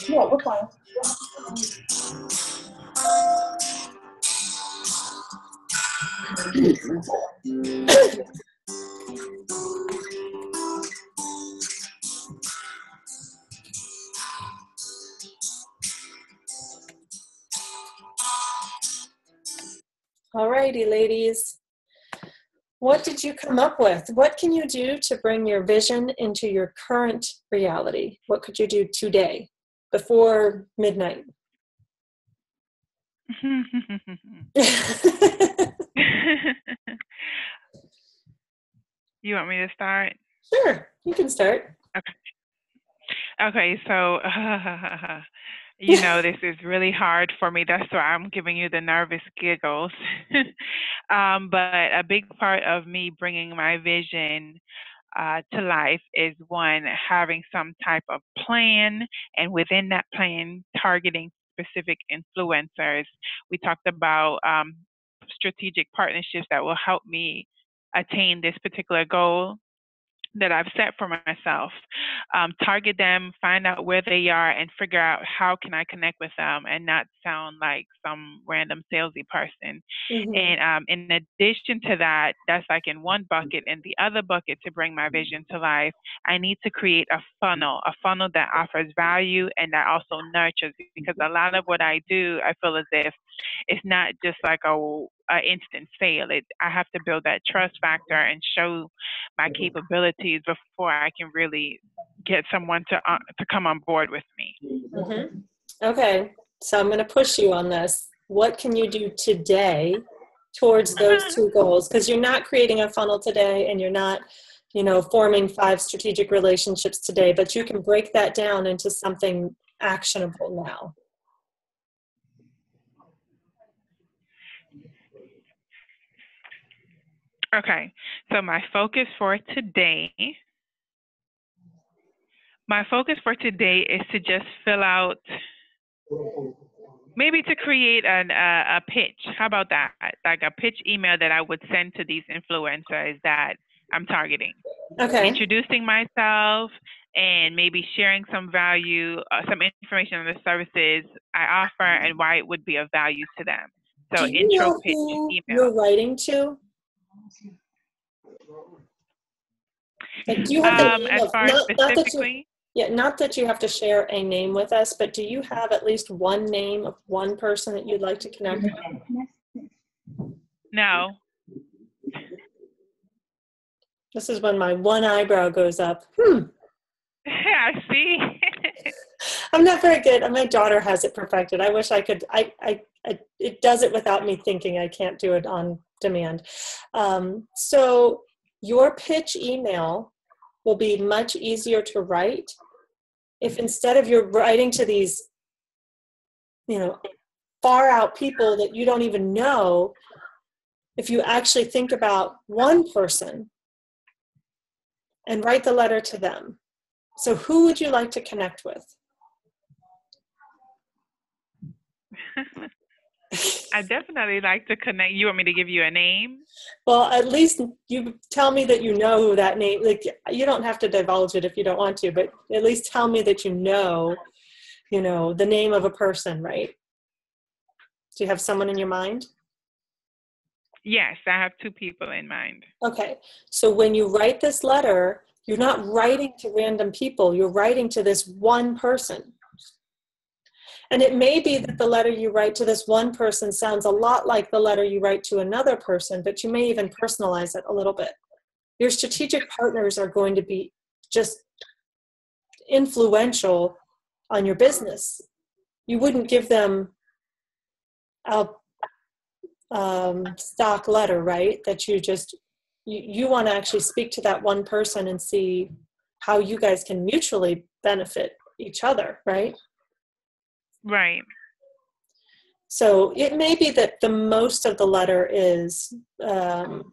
Yeah, we're fine. All righty, ladies. What did you come up with? What can you do to bring your vision into your current reality? What could you do today before midnight? You want me to start? Sure, you can start. Okay, so you know, this is really hard for me. That's why I'm giving you the nervous giggles. But a big part of me bringing my vision to life is one, having some type of plan, and within that plan, targeting specific influencers. We talked about strategic partnerships that will help me attain this particular goal that I've set for myself. Target them, find out where they are, and figure out how can I connect with them and not sound like some random salesy person. Mhm. And in addition to that, that's like in one bucket. In the other bucket, to bring my vision to life, I need to create a funnel that offers value and that also nurtures. Because a lot of what I do, I feel as if it's not just like a instant sale. I have to build that trust factor and show my capabilities before I can really get someone to come on board with me. Mm-hmm. Okay, so I'm going to push you on this. what can you do today towards those two goals? Because you're not creating a funnel today, and you're not, forming 5 strategic relationships today, but you can break that down into something actionable now. Okay, so my focus for today is to just fill out, maybe to create a pitch. How about that? Like a pitch email that I would send to these influencers that I'm targeting. Okay. Introducing myself and maybe sharing some value, some information on the services I offer and why it would be of value to them. So do you intro know pitch who email. you're writing to? Like, do you have the name as of, far as not specifically? not that you have to share a name with us, but do you have at least one name of one person that you'd like to connect with? No. This is when my one eyebrow goes up. I see. I'm not very good. My daughter has it perfected. I wish I could. It does it without me thinking. I can't do it on demand. So your pitch email will be much easier to write if, instead of you're writing to these, far out people that you don't even know, if you actually think about one person and write the letter to them. So who would you like to connect with? I definitely like to connect. You want me to give you a name? Well, at least you tell me that you know who that name, like, you don't have to divulge it if you don't want to, but at least tell me that you know the name of a person, right? Do you have someone in your mind? Yes, I have 2 people in mind. Okay. So when you write this letter, you're not writing to random people. You're writing to this one person. And it may be that the letter you write to this one person sounds a lot like the letter you write to another person, but you may even personalize it a little bit. Your strategic partners are going to be just influential on your business. You wouldn't give them a stock letter, right? That you want to actually speak to that one person and see how you guys can mutually benefit each other, right? Right. So it may be that the most of the letter is a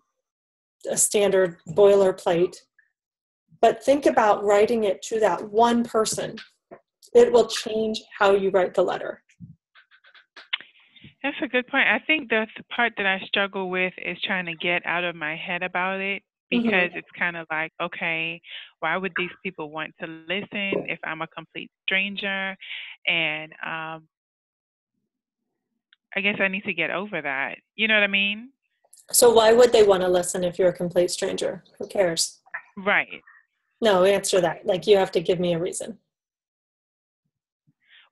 standard boilerplate, but think about writing it to that one person. It will change how you write the letter. That's a good point. I think the part that I struggle with is trying to get out of my head about it, because it's kind of like, okay, why would these people want to listen if I'm a complete stranger? And I guess I need to get over that. You know what I mean? So why would they want to listen if you're a complete stranger? Who cares? Right. No, answer that. Like, you have to give me a reason.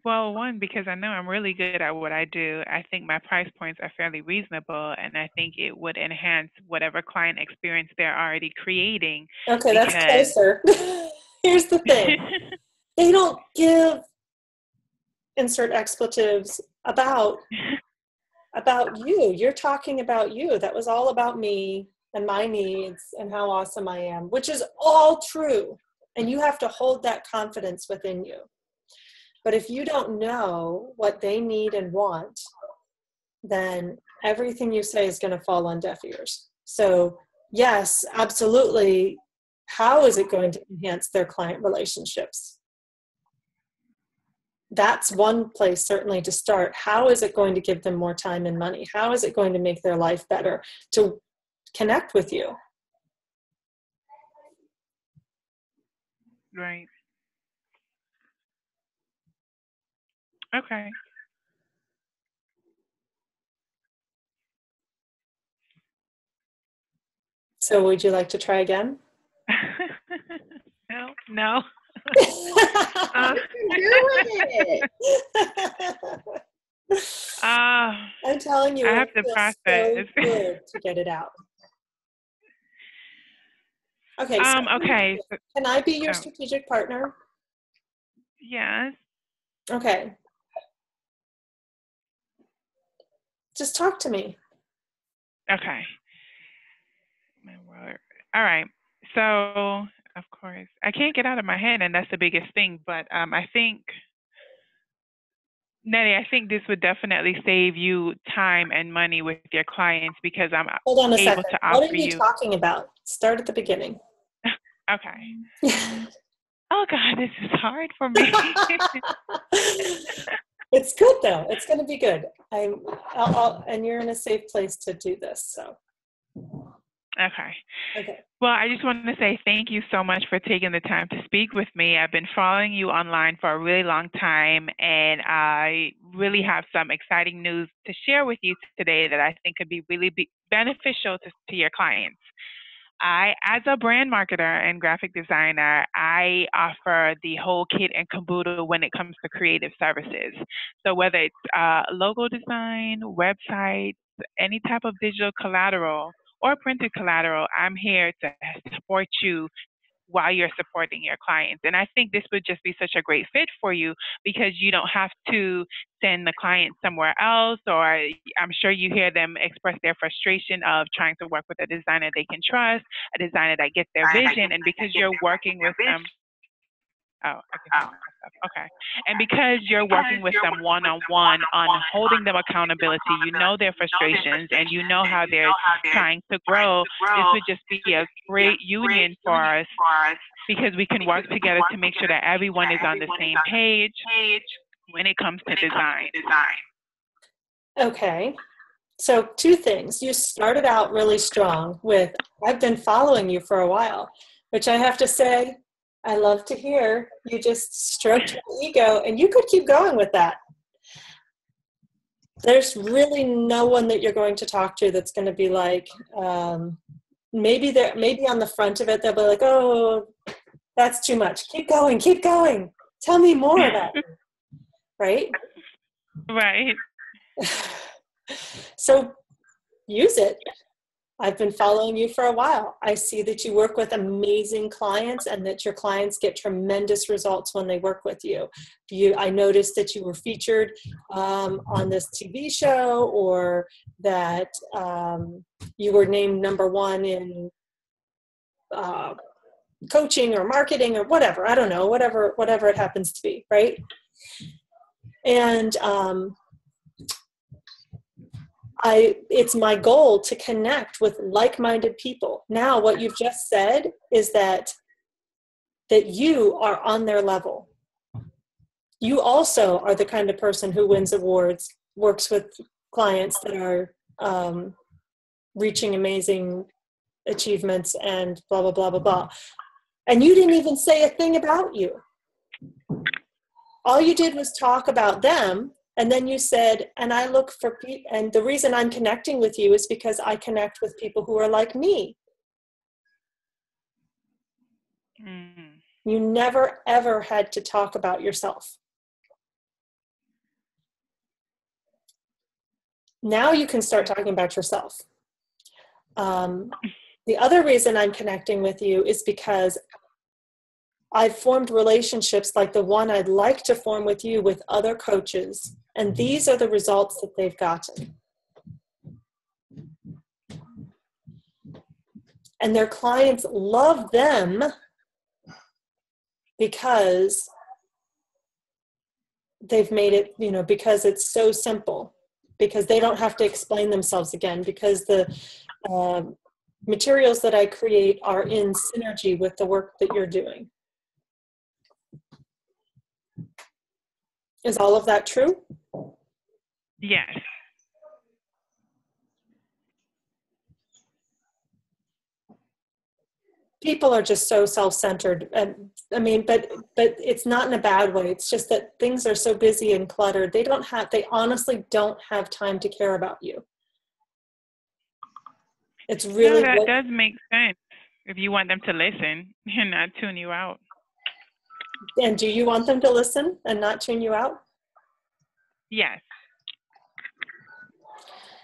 Well, one, because I know I'm really good at what I do. I think my price points are fairly reasonable, and I think it would enhance whatever client experience they're already creating. Okay, that's closer. Here's the thing. They don't give insert expletives about you. You're talking about you. That was all about me and my needs and how awesome I am, which is all true. And you have to hold that confidence within you. But if you don't know what they need and want, then everything you say is going to fall on deaf ears. So yes, absolutely. How is it going to enhance their client relationships? That's one place certainly to start. How is it going to give them more time and money? How is it going to make their life better to connect with you? Right. Okay. So would you like to try again? No. I'm telling you, I have to process. So good to get it out. Okay. So okay. Can I be your strategic partner? Yes. Okay. just talk to me. Okay. My word. All right. So, of course, I can't get out of my head, and that's the biggest thing. But I think, Nettie, I think this would definitely save you time and money with your clients because I'm Hold on a able second. to What offer are you you. talking about? Start at the beginning. Okay. Oh God, this is hard for me. It's good though. It's going to be good. And you're in a safe place to do this. So. Okay. Okay. Well, I just wanted to say thank you so much for taking the time to speak with me. I've been following you online for a really long time, and I really have some exciting news to share with you today that I think could be really beneficial to your clients. As a brand marketer and graphic designer, I offer the whole kit and caboodle when it comes to creative services. So whether it's logo design, websites, any type of digital collateral or printed collateral, I'm here to support you while you're supporting your clients. And I think this would just be such a great fit for you because you don't have to send the client somewhere else, or I'm sure you hear them express their frustration of trying to work with a designer they can trust, a designer that gets their vision, and because you're working with them. Oh, I can hear myself. Okay. And because you're working with them one-on-one on holding them accountability, you know their frustrations and you know how they're trying to grow, this would just be a great union for us because we can work together to make sure that everyone is on the same page when it comes to design. Okay. So 2 things. You started out really strong with, I've been following you for a while, which I have to say, I love to hear. You just stroked your ego, and you could keep going with that. There's really no one that you're going to talk to that's going to be like, maybe on the front of it, they'll be like, oh, that's too much. Keep going. Tell me more about it. Right? Right. So use it. I've been following you for a while. I see that you work with amazing clients and that your clients get tremendous results when they work with you. I noticed that you were featured on this TV show, or that you were named #1 in coaching or marketing or whatever. I don't know, whatever it happens to be, right? And it's my goal to connect with like-minded people. Now, what you've just said is that you are on their level. You also are the kind of person who wins awards, works with clients that are reaching amazing achievements and blah, blah, blah, blah, blah. And you didn't even say a thing about you. All you did was talk about them. And then you said, and I look for people, and the reason I'm connecting with you is because I connect with people who are like me. Mm. You never, ever had to talk about yourself. Now you can start talking about yourself. The other reason I'm connecting with you is because I've formed relationships like the one I'd like to form with you with other coaches. And these are the results that they've gotten. And their clients love them because they've made it, because it's so simple, because they don't have to explain themselves again, because the materials that I create are in synergy with the work that you're doing. Is all of that true? Yes. People are just so self-centered. But it's not in a bad way. It's just that things are so busy and cluttered. They honestly don't have time to care about you. It's really that does make sense if you want them to listen and not tune you out. And do you want them to listen and not tune you out? Yes.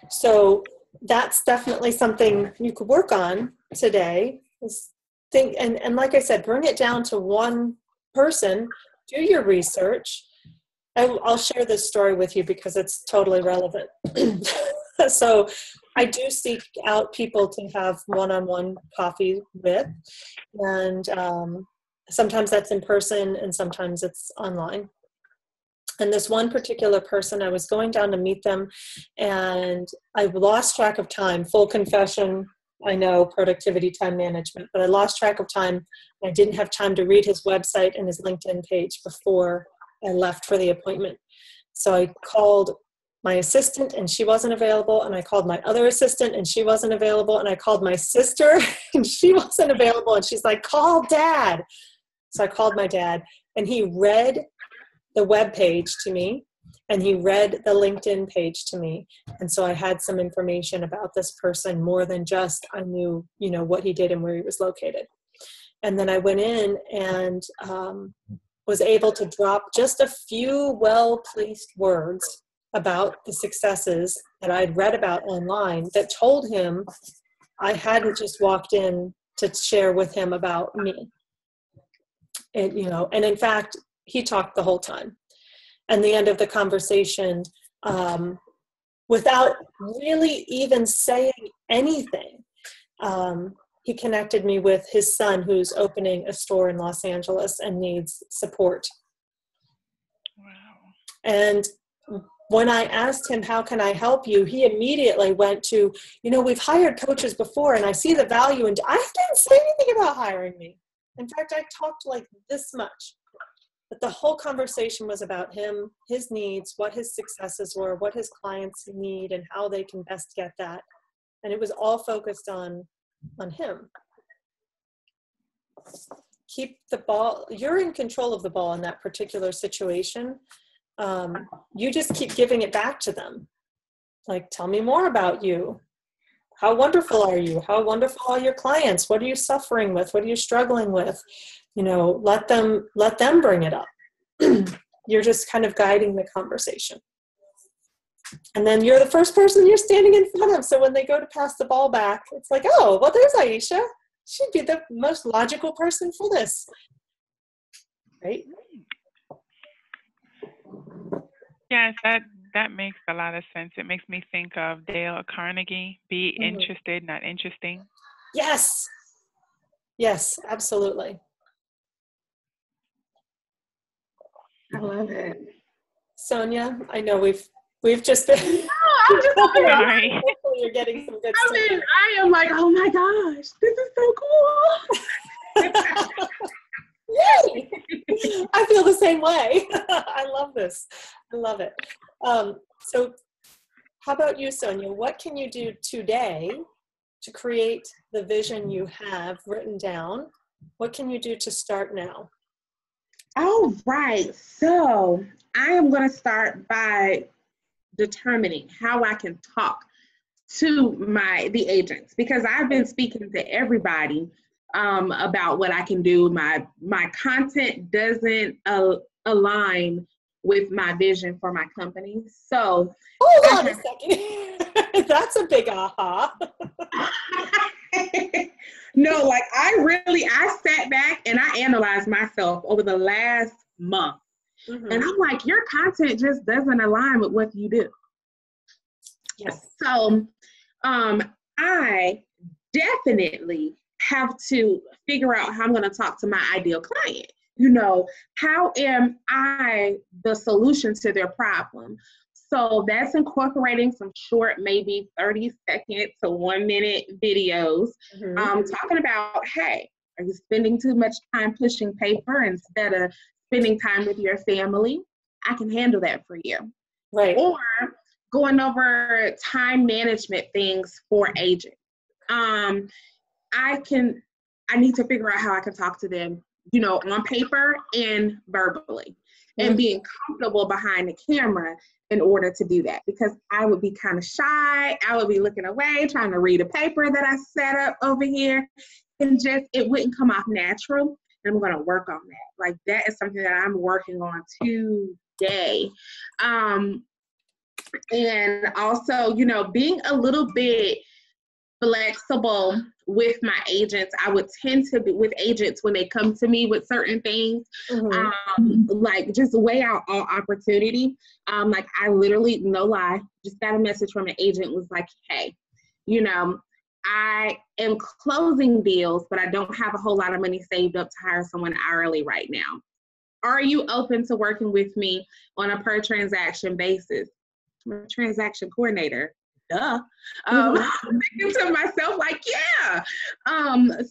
So that's definitely something you could work on today. And like I said, bring it down to one person, do your research. I'll share this story with you because it's totally relevant. So I do seek out people to have one-on-one coffee with, and sometimes that's in person and sometimes it's online. And this one particular person, I was going down to meet them and I lost track of time. Full confession, I know productivity, time management, but I lost track of time. I didn't have time to read his website and his LinkedIn page before I left for the appointment. So I called my assistant and she wasn't available, and I called my other assistant and she wasn't available, and I called my sister and she wasn't available, and she's like, call Dad. So I called my dad, and he read the web page to me, and he read the LinkedIn page to me. And so I had some information about this person more than just I knew, what he did and where he was located. And then I went in and was able to drop just a few well-placed words about the successes that I'd read about online that told him I hadn't just walked in to share with him about me. And, and in fact, he talked the whole time. And the end of the conversation, without really even saying anything, he connected me with his son who's opening a store in Los Angeles and needs support. Wow. And when I asked him, how can I help you? He immediately went to, we've hired coaches before and I see the value. And I didn't say anything about hiring me. In fact, I talked like this much. But the whole conversation was about him, his needs, what his successes were, what his clients need, and how they can best get that. And it was all focused on him. Keep the ball. You're in control of the ball in that particular situation. You just keep giving it back to them. Like, tell me more about you. How wonderful are you? How wonderful are your clients? What are you suffering with? What are you struggling with? Let them bring it up. You're just kind of guiding the conversation. And then you're the first person you're standing in front of. So when they go to pass the ball back, it's like, oh, well, there's Aisha. She'd be the most logical person for this. Right? Yes, that makes a lot of sense. It makes me think of Dale Carnegie, be interested, not interesting. Yes. Yes, absolutely. I love it. Sonia, I know we've just been. I'm just sorry. Hopefully you're getting some good stuff. I am like, oh my gosh, this is so cool. Yay! I feel the same way. I love this. I love it. So how about you, Sonia? What can you do today to create the vision you have written down? What can you do to start now? All right. So I am going to start by determining how I can talk to the agents, because I've been speaking to everybody about what I can do. My content doesn't align with my vision for my company. So hold on a second. That's a big aha. No, like I sat back and I analyzed myself over the last month. Mm-hmm. And I'm like, your content just doesn't align with what you do. Yes. So I definitely have to figure out how I'm going to talk to my ideal client. How am I the solution to their problem? So that's incorporating some short, maybe 30-second to 1-minute videos, talking about, hey, are you spending too much time pushing paper instead of spending time with your family? I can handle that for you. Right. Or going over time management things for agents. I need to figure out how I can talk to them, on paper and verbally, and being comfortable behind the camera in order to do that, because I would be kind of shy. I would be looking away, trying to read a paper that I set up over here, and it wouldn't come off natural. And I'm going to work on that. Like, that is something that I'm working on today. And also, being a little bit flexible with my agents. I would tend to be with agents when they come to me with certain things, like just weigh out all opportunity. Like I literally, no lie, just got a message from an agent, was like, hey, you know, I am closing deals, but I don't have a whole lot of money saved up to hire someone hourly right now. Are you open to working with me on a per transaction basis? I'm a transaction coordinator. Duh. I'm thinking to myself, like, yeah.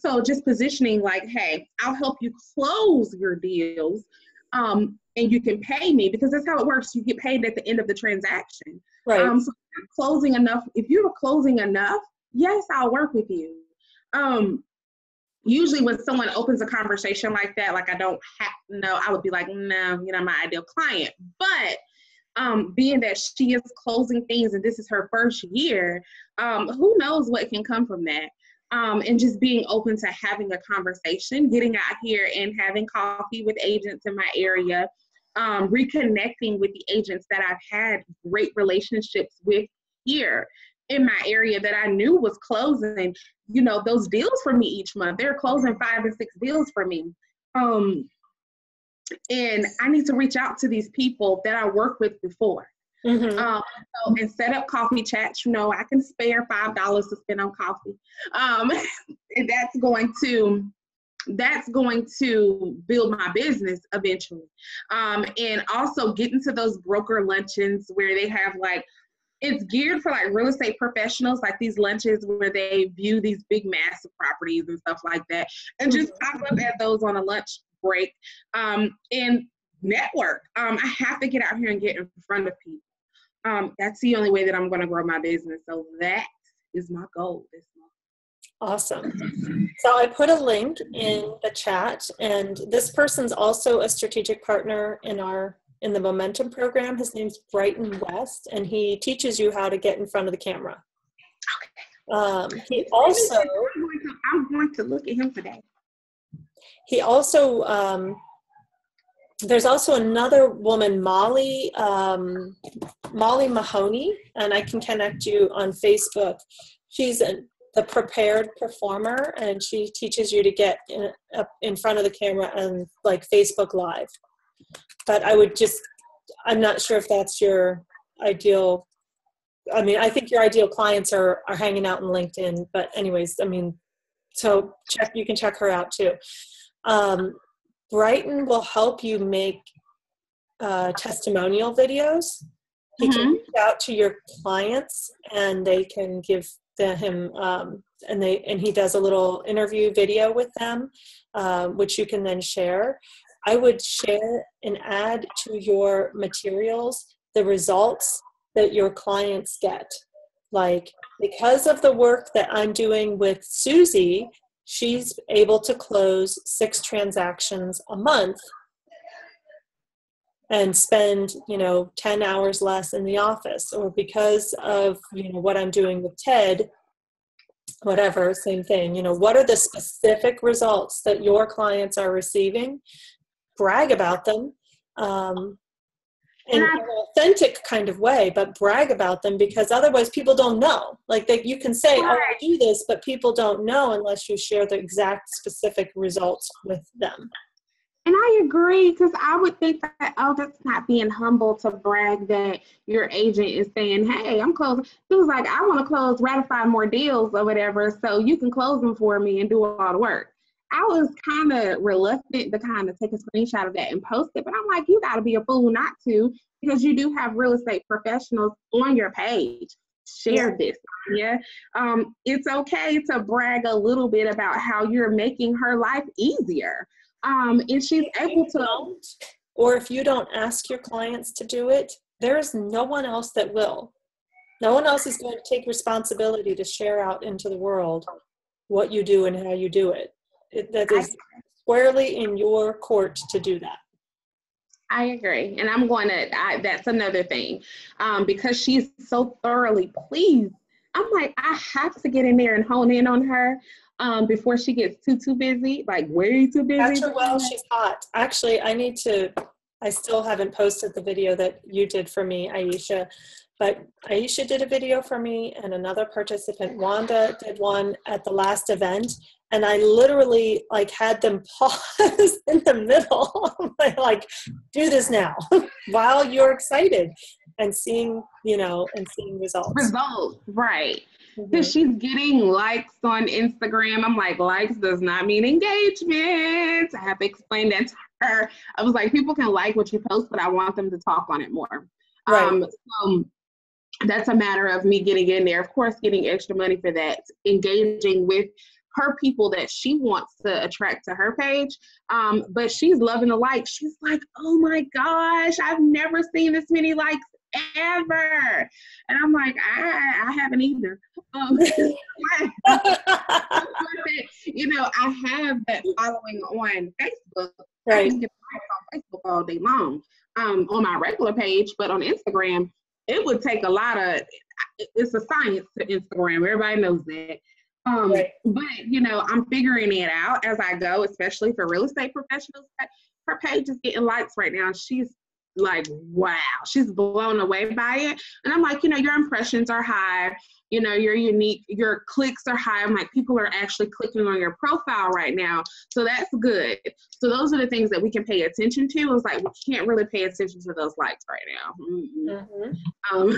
So just positioning like, hey, I'll help you close your deals. And you can pay me, because that's how it works. You get paid at the end of the transaction. Right. So closing enough. If you're closing enough, yes, I'll work with you. Usually when someone opens a conversation like that, like I don't have, no, I would be like, no, you're not my ideal client. But being that she is closing things and this is her first year, who knows what can come from that. And just being open to having a conversation, getting out here and having coffee with agents in my area, reconnecting with the agents that I've had great relationships with here in my area that I knew was closing, you know, those deals for me each month. They're closing 5 and 6 deals for me. And I need to reach out to these people that I worked with before. So, and set up coffee chats. You know, I can spare $5 to spend on coffee. And that's going to build my business eventually. And also get into those broker luncheons where they have like, it's geared for like real estate professionals, like these lunches where they view these big, massive properties and stuff like that, and just pop up at those on a lunch break, and network. I have to get out here and get in front of people. That's the only way that I'm going to grow my business. So that is my goal this month. Awesome. So I put a link in the chat, and this person's also a strategic partner in the Momentum program. His name's Brighton West, and he teaches you how to get in front of the camera. He also, I'm going to look at him today. He also, there's also another woman, Molly Mahoney, and I can connect you on Facebook. She's the prepared performer, and she teaches you to get up in front of the camera and like Facebook Live. But I'm not sure if that's your ideal. I mean, I think your ideal clients are hanging out in LinkedIn, but anyways, I mean, so you can check her out too. Brighton will help you make testimonial videos. He can reach out to your clients and they can give him, and he does a little interview video with them, which you can then share. I would share and add to your materials the results that your clients get. Like, because of the work that I'm doing with Susie, she's able to close 6 transactions a month and spend, 10 hours less in the office. Or because of, what I'm doing with Ted, whatever, same thing. What are the specific results that your clients are receiving? Brag about them in an authentic kind of way, but brag about them, because otherwise people don't know. Like, you can say, oh, I do this, but people don't know unless you share the exact specific results with them. And I agree, because I would think that, that's not being humble to brag that your agent is saying, hey, I'm closing. He was like, I want to ratify more deals or whatever, so you can close them for me and do all the work. I was kind of reluctant to kind of take a screenshot of that and post it, but I'm like, you got to be a fool not to, because you do have real estate professionals on your page. Share this. Yeah. It's okay to brag a little bit about how you're making her life easier. And she's able to. Or if you don't ask your clients to do it, there is no one else that will. No one else is going to take responsibility to share out into the world what you do and how you do it. That is squarely in your court to do that. I agree. And I'm going to, that's another thing. Because she's so thoroughly pleased, I'm like, I have to get in there and hone in on her before she gets too busy, like way too busy. Catch her while she's hot. Actually, I still haven't posted the video that you did for me, Aisha. But Aisha did a video for me, and another participant, Wanda, did one at the last event. And I literally like had them pause in the middle, like, do this now while you're excited and seeing, and seeing results. Results, right. Because she's getting likes on Instagram. I'm like, likes does not mean engagement. I have to explain that to her. I was like, people can like what you post, but I want them to talk on it more. Right. So that's a matter of me getting in there, of course, getting extra money for that, engaging with her people that she wants to attract to her page. But she's loving the likes. She's like, oh my gosh, I've never seen this many likes ever. And I'm like, I haven't either. I have that following on Facebook. Right. I can get likes on Facebook all day long on my regular page, but on Instagram, it would take a lot of, it's a science to Instagram. Everybody knows that. Right. But, I'm figuring it out as I go, especially for real estate professionals. Her page is getting likes right now. She's like, wow, she's blown away by it. And I'm like, your impressions are high, you're unique, your clicks are high. I'm like, people are actually clicking on your profile right now. So that's good. So those are the things that we can pay attention to. It's like, we can't really pay attention to those likes right now.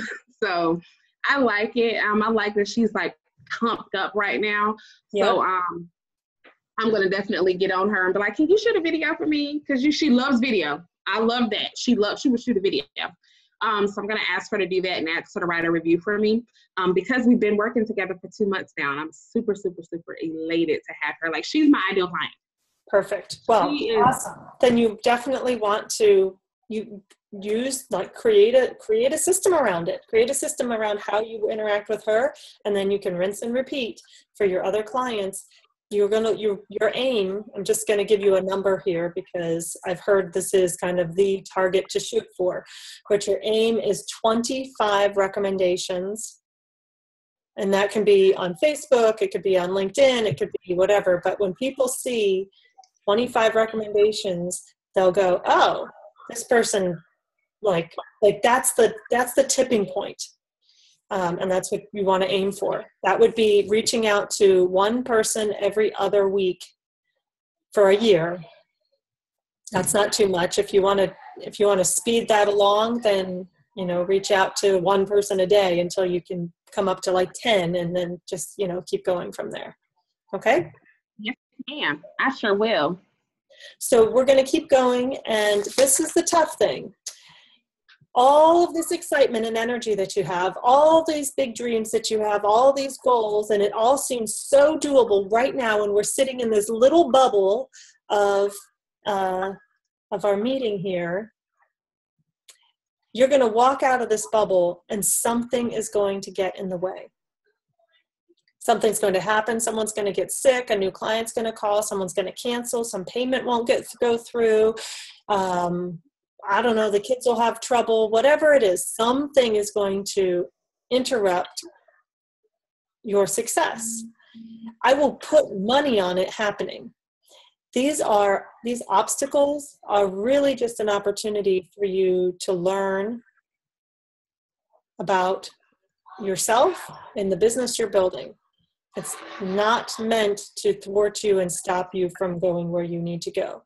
So I like it. I like that she's like pumped up right now. Yep. So I'm going to definitely get on her and be like, can you shoot a video for me? Because she loves video. I love that. She would shoot a video. So I'm going to ask her to do that and ask her to write a review for me because we've been working together for 2 months now. And I'm super, super, super elated to have her. Like, she's my ideal client. Perfect. Well, awesome. Then you definitely want to use, like, create a system around it. Create a system around how you interact with her. And then you can rinse and repeat for your other clients. Your aim, I'm just going to give you a number here because I've heard this is kind of the target to shoot for, but your aim is 25 recommendations. And that can be on Facebook, it could be on LinkedIn, it could be whatever. But when people see 25 recommendations, they'll go, oh, this person, like that's the tipping point. And that's what you want to aim for. That would be reaching out to one person every other week for a year. That's not too much. If you want to speed that along, then reach out to one person a day until you can come up to like 10, and then just keep going from there. Okay? Yes, ma'am. I sure will. So we're going to keep going, and this is the tough thing. All of this excitement and energy that you have, all these big dreams that you have, all these goals, and it all seems so doable right now when we're sitting in this little bubble of our meeting here. You're going to walk out of this bubble and something is going to get in the way. Something's going to happen. Someone's going to get sick. A new client's going to call. Someone's going to cancel. Some payment won't go through. I don't know, the kids will have trouble, whatever it is, something is going to interrupt your success. I will put money on it happening. These obstacles are really just an opportunity for you to learn about yourself and the business you're building. It's not meant to thwart you and stop you from going where you need to go.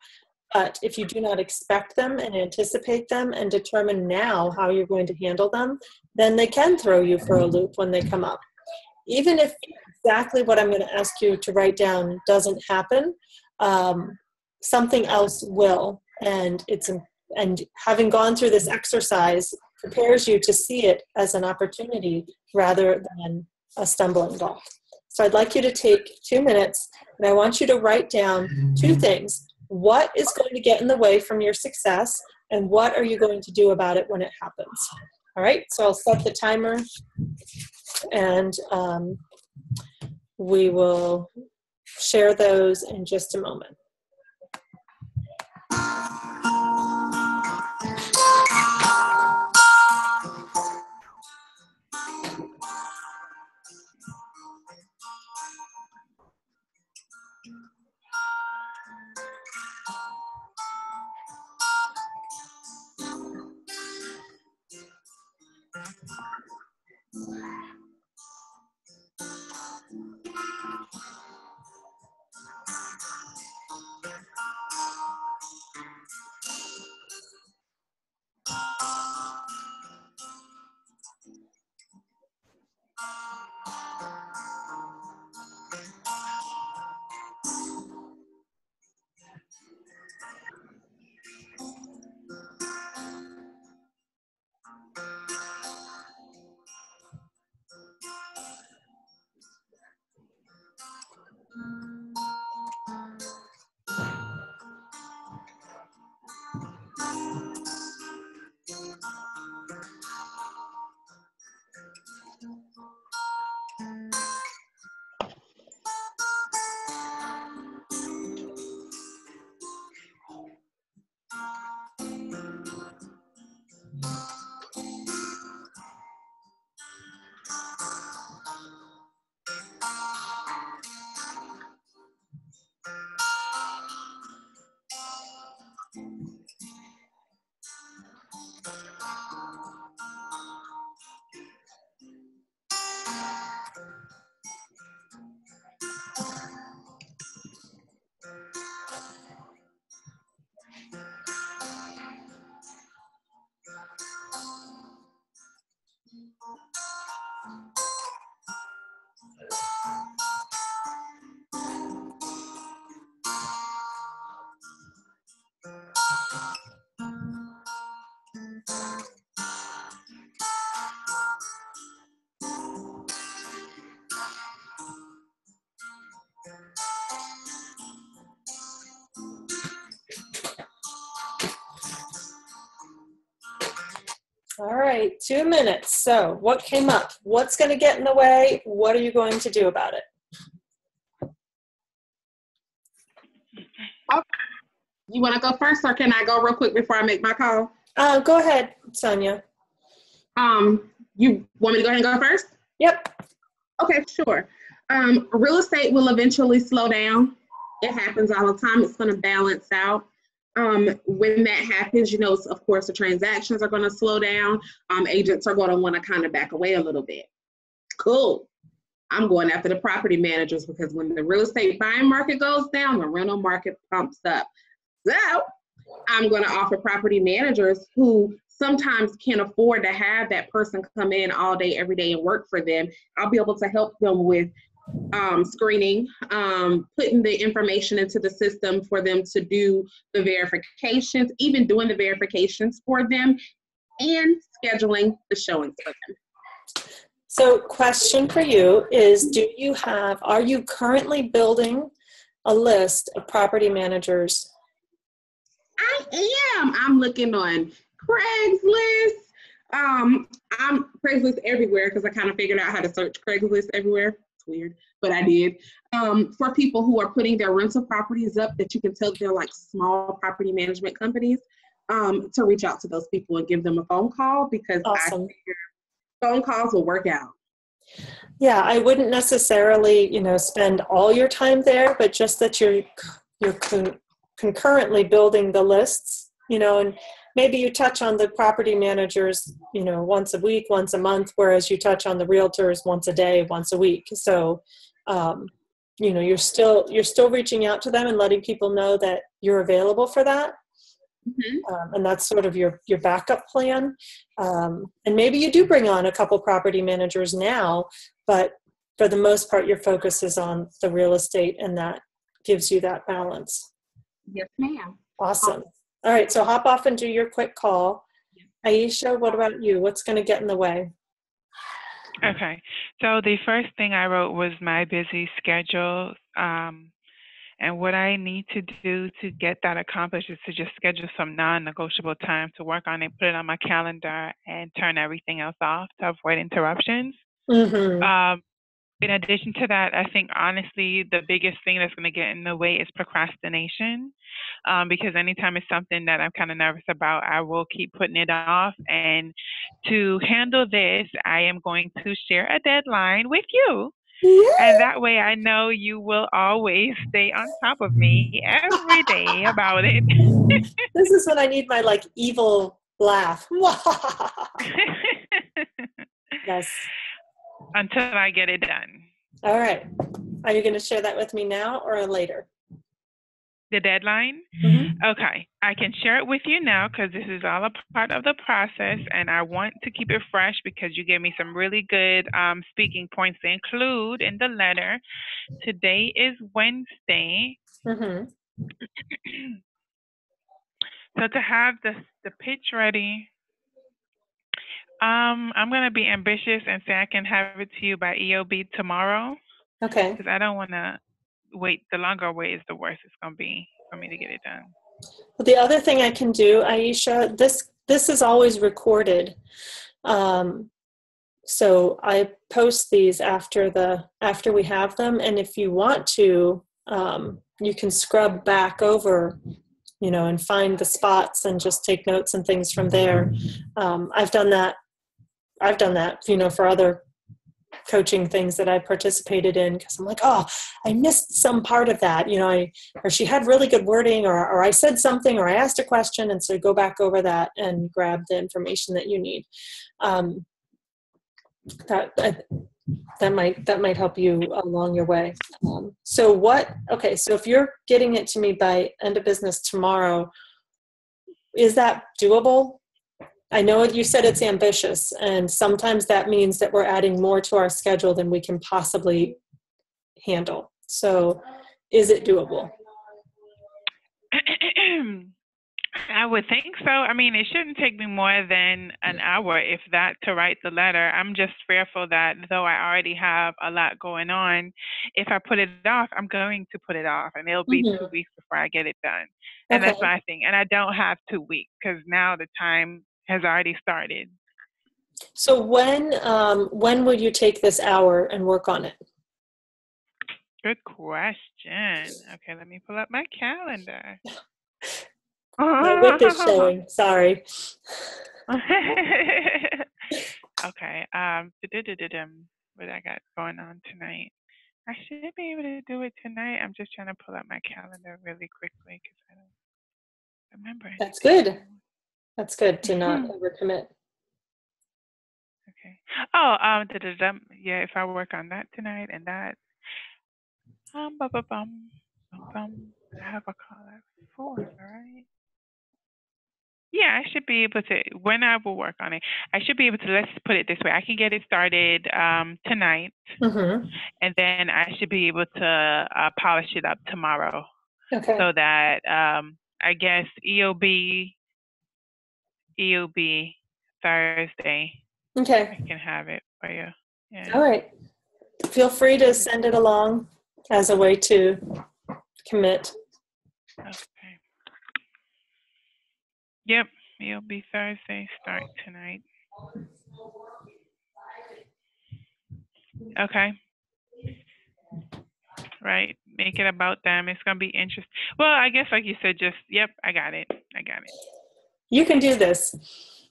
But if you do not expect them and anticipate them and determine now how you're going to handle them, then they can throw you for a loop when they come up. Even if exactly what I'm going to ask you to write down doesn't happen, something else will. And having gone through this exercise prepares you to see it as an opportunity rather than a stumbling block. So I'd like you to take 2 minutes, and I want you to write down 2 things. What is going to get in the way from your success, and what are you going to do about it when it happens? All right, so I'll set the timer, and we will share those in just a moment. All right, 2 minutes. So what came up? What's going to get in the way? What are you going to do about it? Okay. You want to go first, or can I go real quick before I make my call? Go ahead, Sonia. You want me to go ahead and go first? Yep. Okay, sure. Real estate will eventually slow down. It happens all the time. It's going to balance out. When that happens, of course, the transactions are going to slow down. Agents are going to want to kind of back away a little bit. Cool. I'm going after the property managers, because when the real estate buying market goes down, the rental market pumps up. So I'm going to offer property managers who sometimes can't afford to have that person come in all day, every day and work for them. I'll be able to help them with screening, putting the information into the system for them to do the verifications, even doing the verifications for them, and scheduling the showings for them. So question for you is, are you currently building a list of property managers? I am. I'm looking on Craigslist. I'm Craigslist everywhere, because I kind of figured out how to search Craigslist everywhere. It's weird, but I did. For people who are putting their rental properties up that you can tell they're like small property management companies, to reach out to those people and give them a phone call, because Awesome. I figure phone calls will work out. Yeah, I wouldn't necessarily, spend all your time there, but just that you're concurrently building the lists, and maybe you touch on the property managers, once a week, once a month, whereas you touch on the realtors once a day, once a week. So, you're still reaching out to them and letting people know that you're available for that. Mm-hmm. And that's sort of your backup plan. And maybe you do bring on a couple property managers now, but for the most part, your focus is on the real estate, and that gives you that balance. Yes, ma'am. Awesome. All right, so hop off and do your quick call. Aisha, what about you? What's going to get in the way? Okay, so the first thing I wrote was my busy schedule. And what I need to do to get that accomplished is to just schedule some non-negotiable time to work on it, put it on my calendar, and turn everything else off to avoid interruptions. Mm-hmm. In addition to that, I think honestly the biggest thing that's going to get in the way is procrastination, because anytime it's something that I'm kind of nervous about, I will keep putting it off. And to handle this, I am going to share a deadline with you. Yeah. And that way I know you will always stay on top of me every day about it. This is when I need my evil laugh. Yes. Until I get it done. All right. Are you going to share that with me now or later? The deadline? Mm-hmm. Okay. I can share it with you now, because this is all a part of the process, and I want to keep it fresh because you gave me some really good speaking points to include in the letter. Today is Wednesday. Mm-hmm. So to have the pitch ready, I'm going to be ambitious and say I can have it to you by EOB tomorrow. Okay. Because I don't want to wait. The longer I wait is the worse it's going to be for me to get it done. The other thing I can do, Aisha, this is always recorded. So I post these after we have them, and if you want to, you can scrub back over, and find the spots and just take notes and things from there. I've done that, for other coaching things that I participated in, because I'm like, oh, I missed some part of that, or she had really good wording, or I said something, or I asked a question, and so go back over that and grab the information that you need. That might help you along your way. So if you're getting it to me by end of business tomorrow, is that doable? I know you said it's ambitious, and sometimes that means that we're adding more to our schedule than we can possibly handle. So is it doable? I would think so. I mean, it shouldn't take me more than an hour, if that, to write the letter. I'm just fearful that though I already have a lot going on, if I put it off, I'm going to put it off, and it'll be 2 weeks before I get it done. And that's my thing. And I don't have 2 weeks, because now the time has already started. So when will you take this hour and work on it? Good question. Okay, let me pull up my calendar. My whip is showing. Sorry. Okay. What I got going on tonight? I should be able to do it tonight. I'm just trying to pull up my calendar really quickly because I don't remember. That's good. That's good to not overcommit. Okay. Oh, yeah. If I work on that tonight and that, I have a call at 4. All right. Yeah, I should be able to, when I will work on it, I should be able to, let's put it this way, I can get it started tonight, and then I should be able to polish it up tomorrow. Okay. So that, I guess, EOB Thursday, okay, I can have it for you. Yeah. All right. Feel free to send it along as a way to commit. Okay. Yep, it'll be Thursday, start tonight. Okay. Right, make it about them. It's going to be interesting. Well, I guess like you said, I got it. You can do this.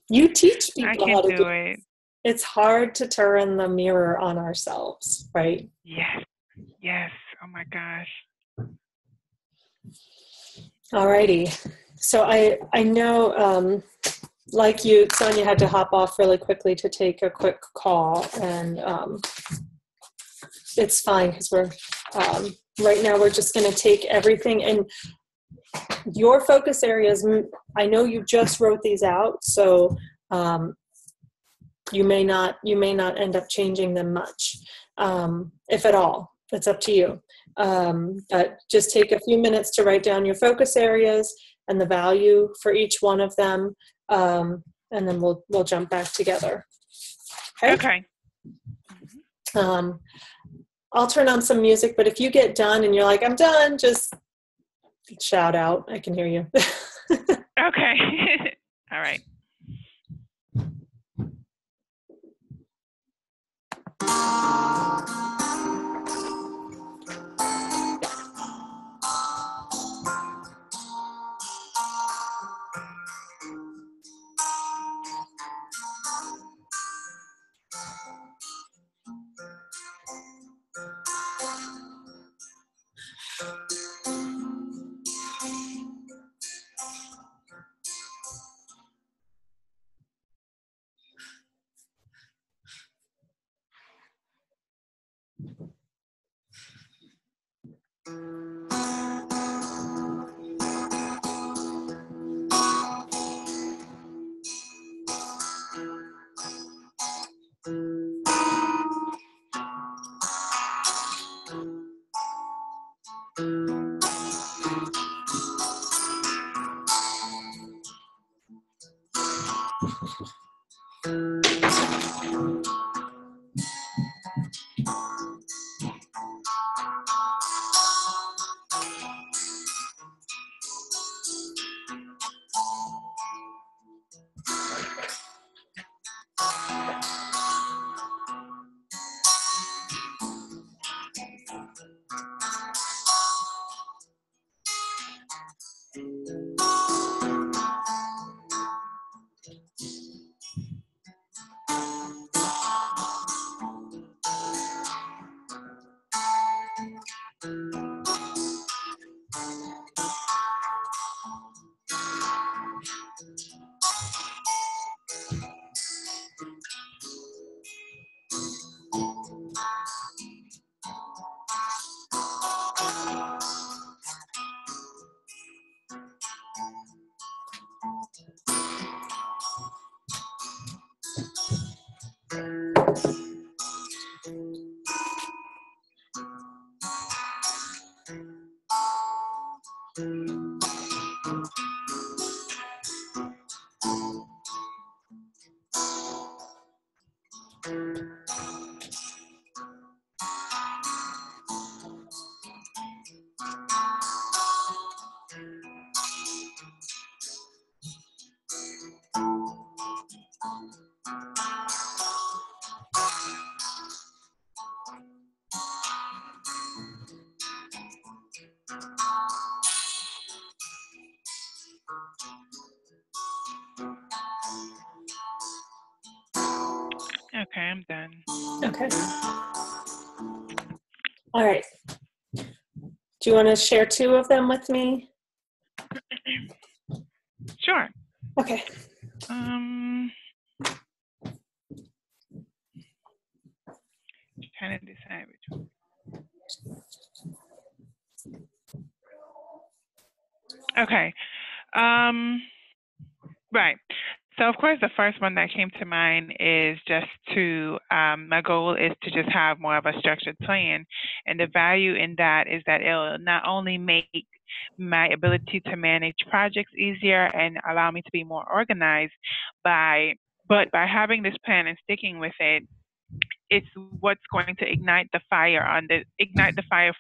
You teach people I can how to do it. It's hard to turn the mirror on ourselves, right? Yes. Oh my gosh. Alrighty. So I know, like you, Sonia had to hop off really quickly to take a quick call, and it's fine because we're right now we're just going to take everything and your focus areas. I know you just wrote these out, so you may not end up changing them much, if at all. It's up to you. But just take a few minutes to write down your focus areas and the value for each one of them, and then we'll jump back together. Okay. I'll turn on some music, but if you get done and you're like, I'm done, just shout out. I can hear you. Okay. All right. Okay, I'm done. Okay. All right. Do you want to share 2 of them with me? Sure. Okay. Trying to decide which one. Okay. Right. So of course, the first one that came to mind is just to, my goal is to just have more of a structured plan. And the value in that is that it'll not only make my ability to manage projects easier and allow me to be more organized, but by having this plan and sticking with it, it's what's going to ignite the fire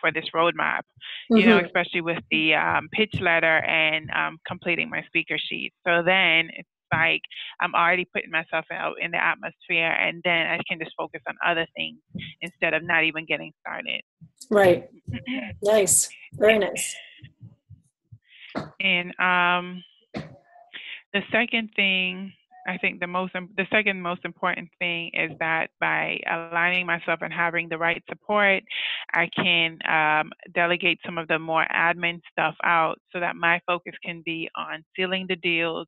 for this roadmap, you know, especially with the pitch letter and completing my speaker sheet. So then it's like I'm already putting myself out in the atmosphere, and then I can just focus on other things instead of not even getting started. Right. Nice. Very nice. And the second thing, I think the second most important thing is that by aligning myself and having the right support, I can delegate some of the more admin stuff out so that my focus can be on sealing the deals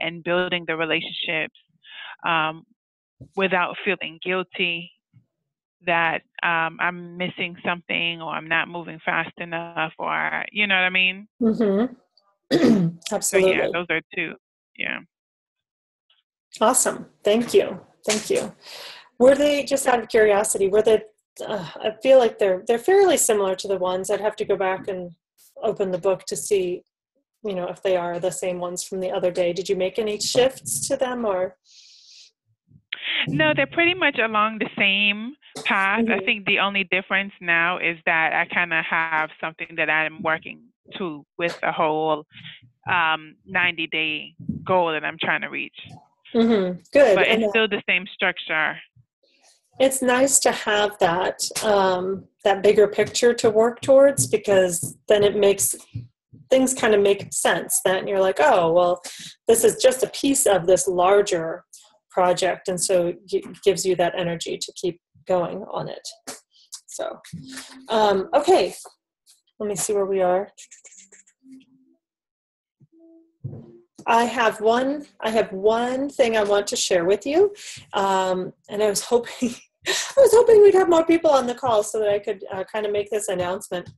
and building the relationships without feeling guilty that I'm missing something or I'm not moving fast enough, or you know what I mean? Absolutely. So yeah, those are 2. Yeah. Awesome. Thank you. Thank you. Were they, just out of curiosity, I feel like they're fairly similar to the ones. I'd have to go back and open the book to see, you know, if they are the same ones from the other day. Did you make any shifts to them, or? No, they're pretty much along the same path. I think the only difference now is that I kind of have something that I'm working to with the whole 90-day goal that I'm trying to reach. Good. But it's still the same structure. It's nice to have that that bigger picture to work towards, because then it makes things kind of make sense. Then you're like, oh, well, this is just a piece of this larger project, and so it gives you that energy to keep going on it. So, okay, let me see where we are. I have one thing I want to share with you, and I was hoping we'd have more people on the call so that I could kind of make this announcement.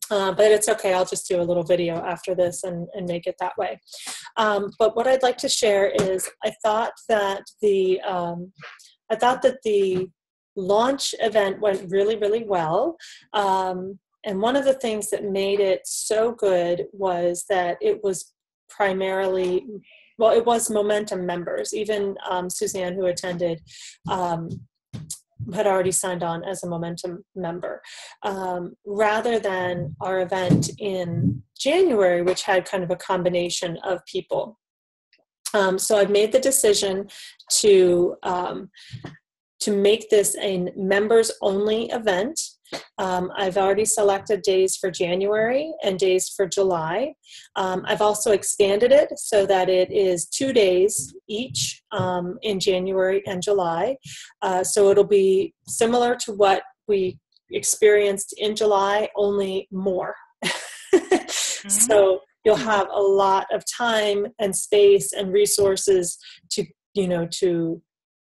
But it's okay. I'll just do a little video after this and make it that way. But what I'd like to share is I thought that the launch event went really, really well. And one of the things that made it so good was that it was primarily, well, it was Momentum members. Even Suzanne, who attended, had already signed on as a Momentum member, rather than our event in January, which had kind of a combination of people. So I've made the decision to make this a members-only event. I've already selected days for January and days for July. I've also expanded it so that it is 2 days each in January and July. So it'll be similar to what we experienced in July, only more. So you'll have a lot of time and space and resources to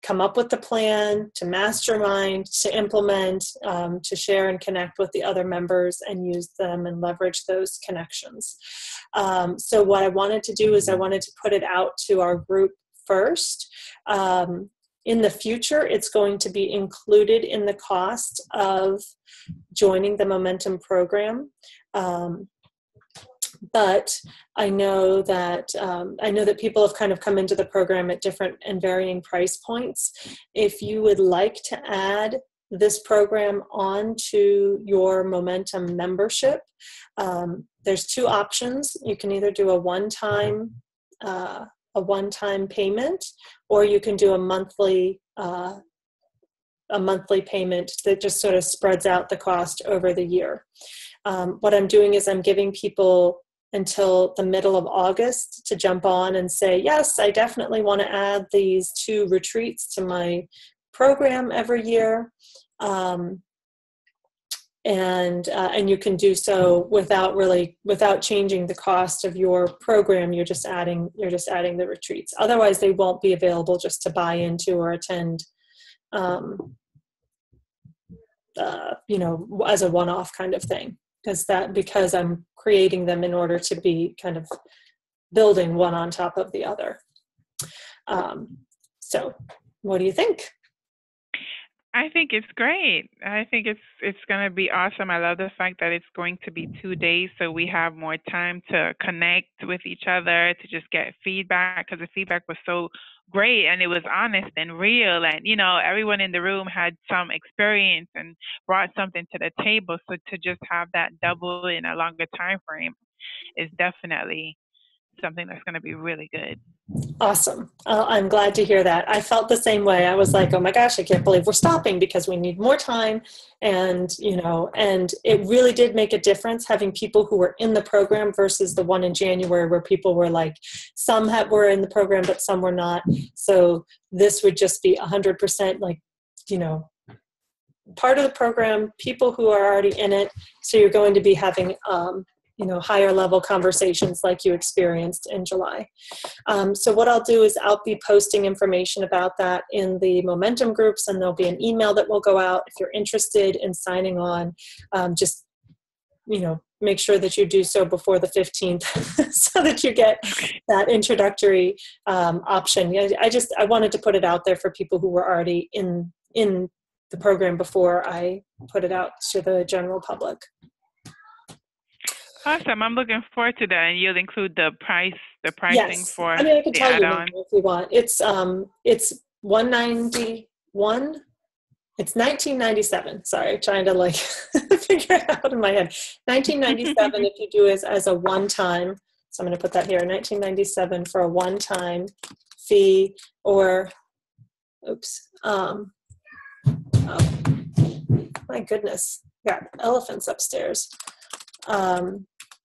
come up with the plan, to mastermind, to implement, to share and connect with the other members and use them and leverage those connections. So what I wanted to do is I wanted to put it out to our group first. In the future, it's going to be included in the cost of joining the Momentum program. But I know that people have kind of come into the program at different and varying price points. If you would like to add this program onto your Momentum membership, there's 2 options. You can either do a one-time payment, or you can do a monthly payment that just sort of spreads out the cost over the year. What I'm doing is I'm giving people until the middle of August to jump on and say, yes, I definitely want to add these 2 retreats to my program every year. And you can do so without changing the cost of your program. You're just adding the retreats. Otherwise, they won't be available just to buy into or attend, as a one-off kind of thing. Because I'm creating them in order to be kind of building one on top of the other. So, what do you think? I think it's great. I think it's going to be awesome. I love the fact that it's going to be 2 days, so we have more time to connect with each other, to just get feedback, because the feedback was so great and it was honest and real, and everyone in the room had some experience and brought something to the table. So to just have that double in a longer time frame is definitely something that's going to be really good. Awesome. I'm glad to hear that. I felt the same way. I was like, oh my gosh, I can't believe we're stopping because we need more time. And it really did make a difference having people who were in the program versus the one in January where people were like, some were in the program, but some were not. So this would just be 100% part of the program, people who are already in it. So you're going to be having, higher level conversations like you experienced in July. So what I'll do is I'll be posting information about that in the Momentum groups, and there'll be an email that will go out. If you're interested in signing on, just, make sure that you do so before the 15th so that you get that introductory option. I wanted to put it out there for people who were already in the program before I put it out to the general public. Awesome. I'm looking forward to that. And you'll include the pricing Yes. for I can the tell you add-on. if you want. It's $191. It's $19.97. Sorry, trying to figure it out in my head. $19.97 if you do it as a one-time. So I'm going to put that here. $19.97 for a one-time fee, or oh my goodness, got elephants upstairs.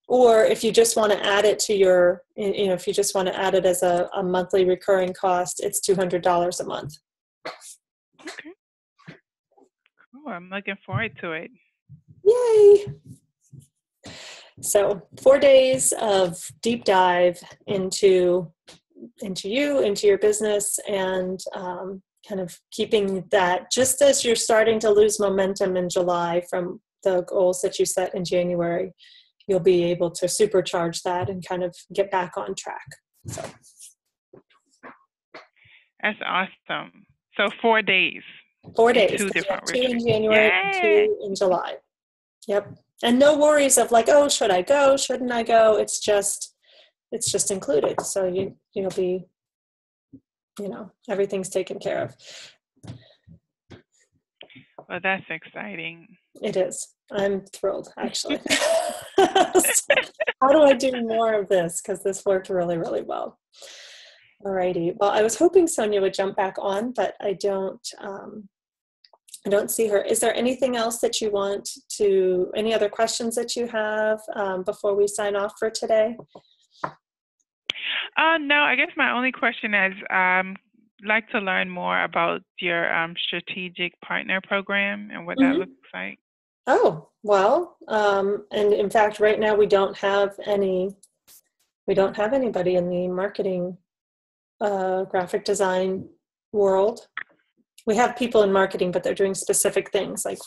Or if you just want to add it to your, if you just want to add it as a monthly recurring cost, it's $200 a month. Okay. Cool. I'm looking forward to it. Yay! So 4 days of deep dive into you, into your business, and kind of keeping that, just as you're starting to lose momentum in July from the goals that you set in January, you'll be able to supercharge that and kind of get back on track. So that's awesome. So 4 days. 4 days. 2 different 2 in January and 2 in July. Yep. And no worries of oh, should I go? Shouldn't I go? It's just included. So you'll be, everything's taken care of. Well, that's exciting. It is. I'm thrilled, actually. How do I do more of this? Because this worked really, really well. All righty. Well, I was hoping Sonia would jump back on, but I don't see her. Is there anything else that you want to, any other questions that you have before we sign off for today? No, I guess my only question is, like to learn more about your strategic partner program and what that looks like. Oh, well, and in fact, right now we don't have anybody in the marketing, graphic design world. We have people in marketing, but they're doing specific things like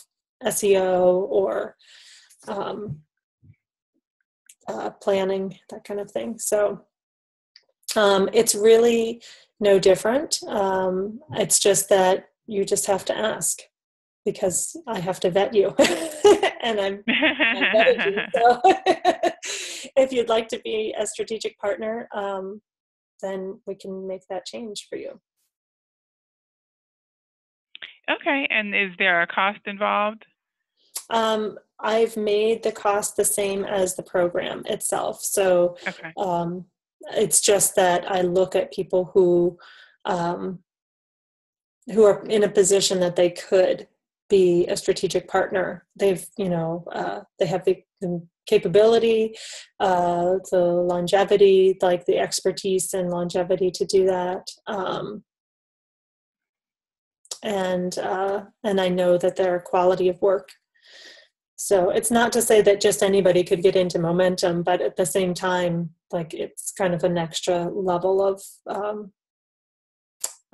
SEO or planning, that kind of thing. So it's really no different. It's just that you just have to ask, because I have to vet you. And I'm vetted you. So if you'd like to be a strategic partner, then we can make that change for you. Okay. And is there a cost involved? I've made the cost the same as the program itself. So okay. It's just that I look at people who are in a position that they could be a strategic partner. They've, they have the capability, the longevity, like the expertise and longevity to do that. And I know that their quality of work. So it's not to say that just anybody could get into Momentum, but at the same time, like it's kind of an extra level of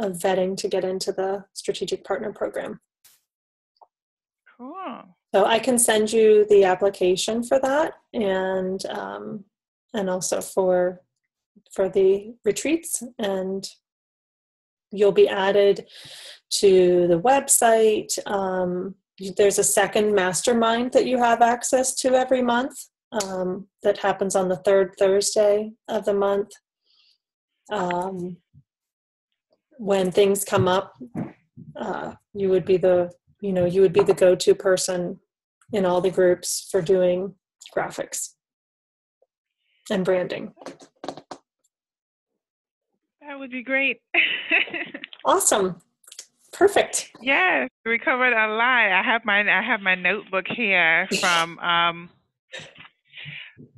vetting to get into the strategic partner program. Cool. So I can send you the application for that, and also for the retreats, and you'll be added to the website. There's a second mastermind that you have access to every month that happens on the third Thursday of the month. When things come up, you would be the go-to person in all the groups for doing graphics and branding. That would be great. Awesome. Perfect. Yes, we covered a lot. I have my notebook here from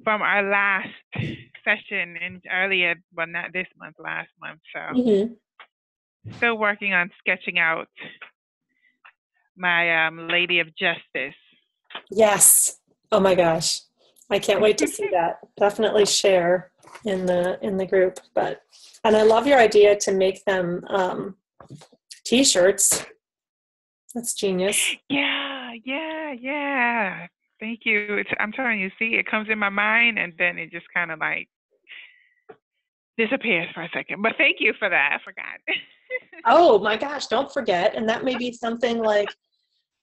our last session in earlier, well, not this month, last month. So still working on sketching out my Lady of Justice. Yes. Oh my gosh. I can't wait to see that. Definitely share in the group. And I love your idea to make them t-shirts. That's genius. Yeah. Thank you. I'm telling you, see, it comes in my mind and then it just kind of like disappears for a second. But thank you for that. I forgot. Oh my gosh, don't forget. And that may be something like,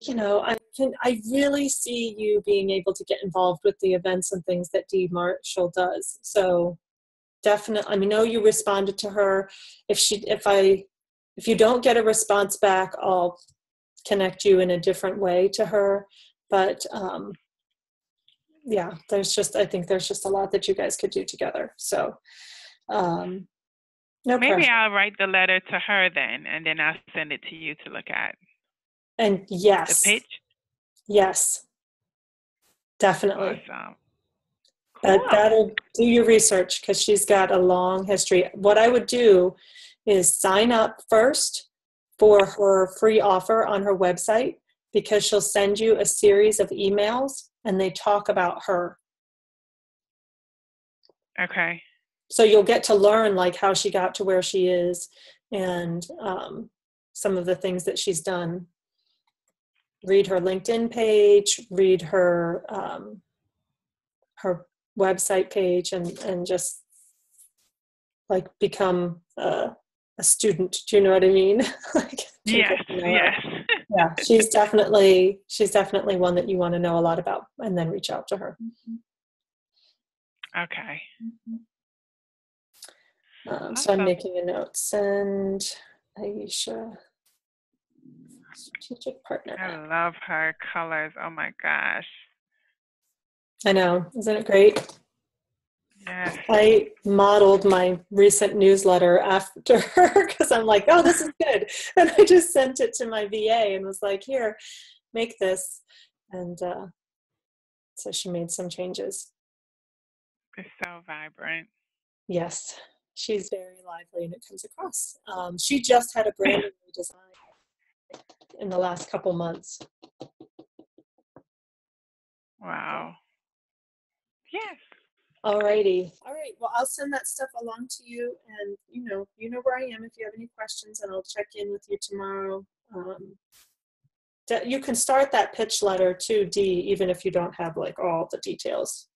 I really see you being able to get involved with the events and things that Dee Marshall does. So definitely, I know you responded to her. If you don't get a response back, I'll connect you in a different way to her. But yeah, I think there's just a lot that you guys could do together. So no Maybe pressure. I'll write the letter to her then, and then I'll send it to you to look at. And yes. The pitch? Yes. Definitely. Awesome. Cool. That'll do your research, because she's got a long history. What I would do is sign up first for her free offer on her website, because she'll send you a series of emails and they talk about her. Okay. So you'll get to learn like how she got to where she is, and some of the things that she's done. Read her LinkedIn page, read her her website page, and just like become a student. Do you know what I mean? Yes. Yeah, she's definitely one that you want to know a lot about, and then reach out to her. Okay. So I'm making a note. Send Aisha strategic partner. I love her colors. Oh my gosh. I know. Isn't it great? Yes. I modeled my recent newsletter after her, because I'm like, oh, this is good. And I just sent it to my VA and was like, here, make this. And so she made some changes. It's so vibrant. Yes, she's very lively and it comes across. She just had a branding redesign in the last couple months. Wow. Yes. Alrighty. All right. Well, I'll send that stuff along to you, and you know where I am if you have any questions, and I'll check in with you tomorrow. You can start that pitch letter to Dee, even if you don't have like all the details.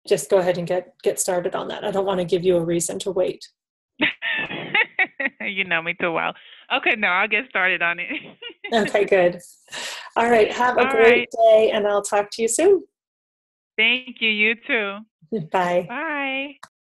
Just go ahead and get started on that. I don't want to give you a reason to wait. You know me too well. Okay, no, I'll get started on it. Okay, good. All right. Have a great day, and I'll talk to you soon. Thank you. You too. Bye. Bye.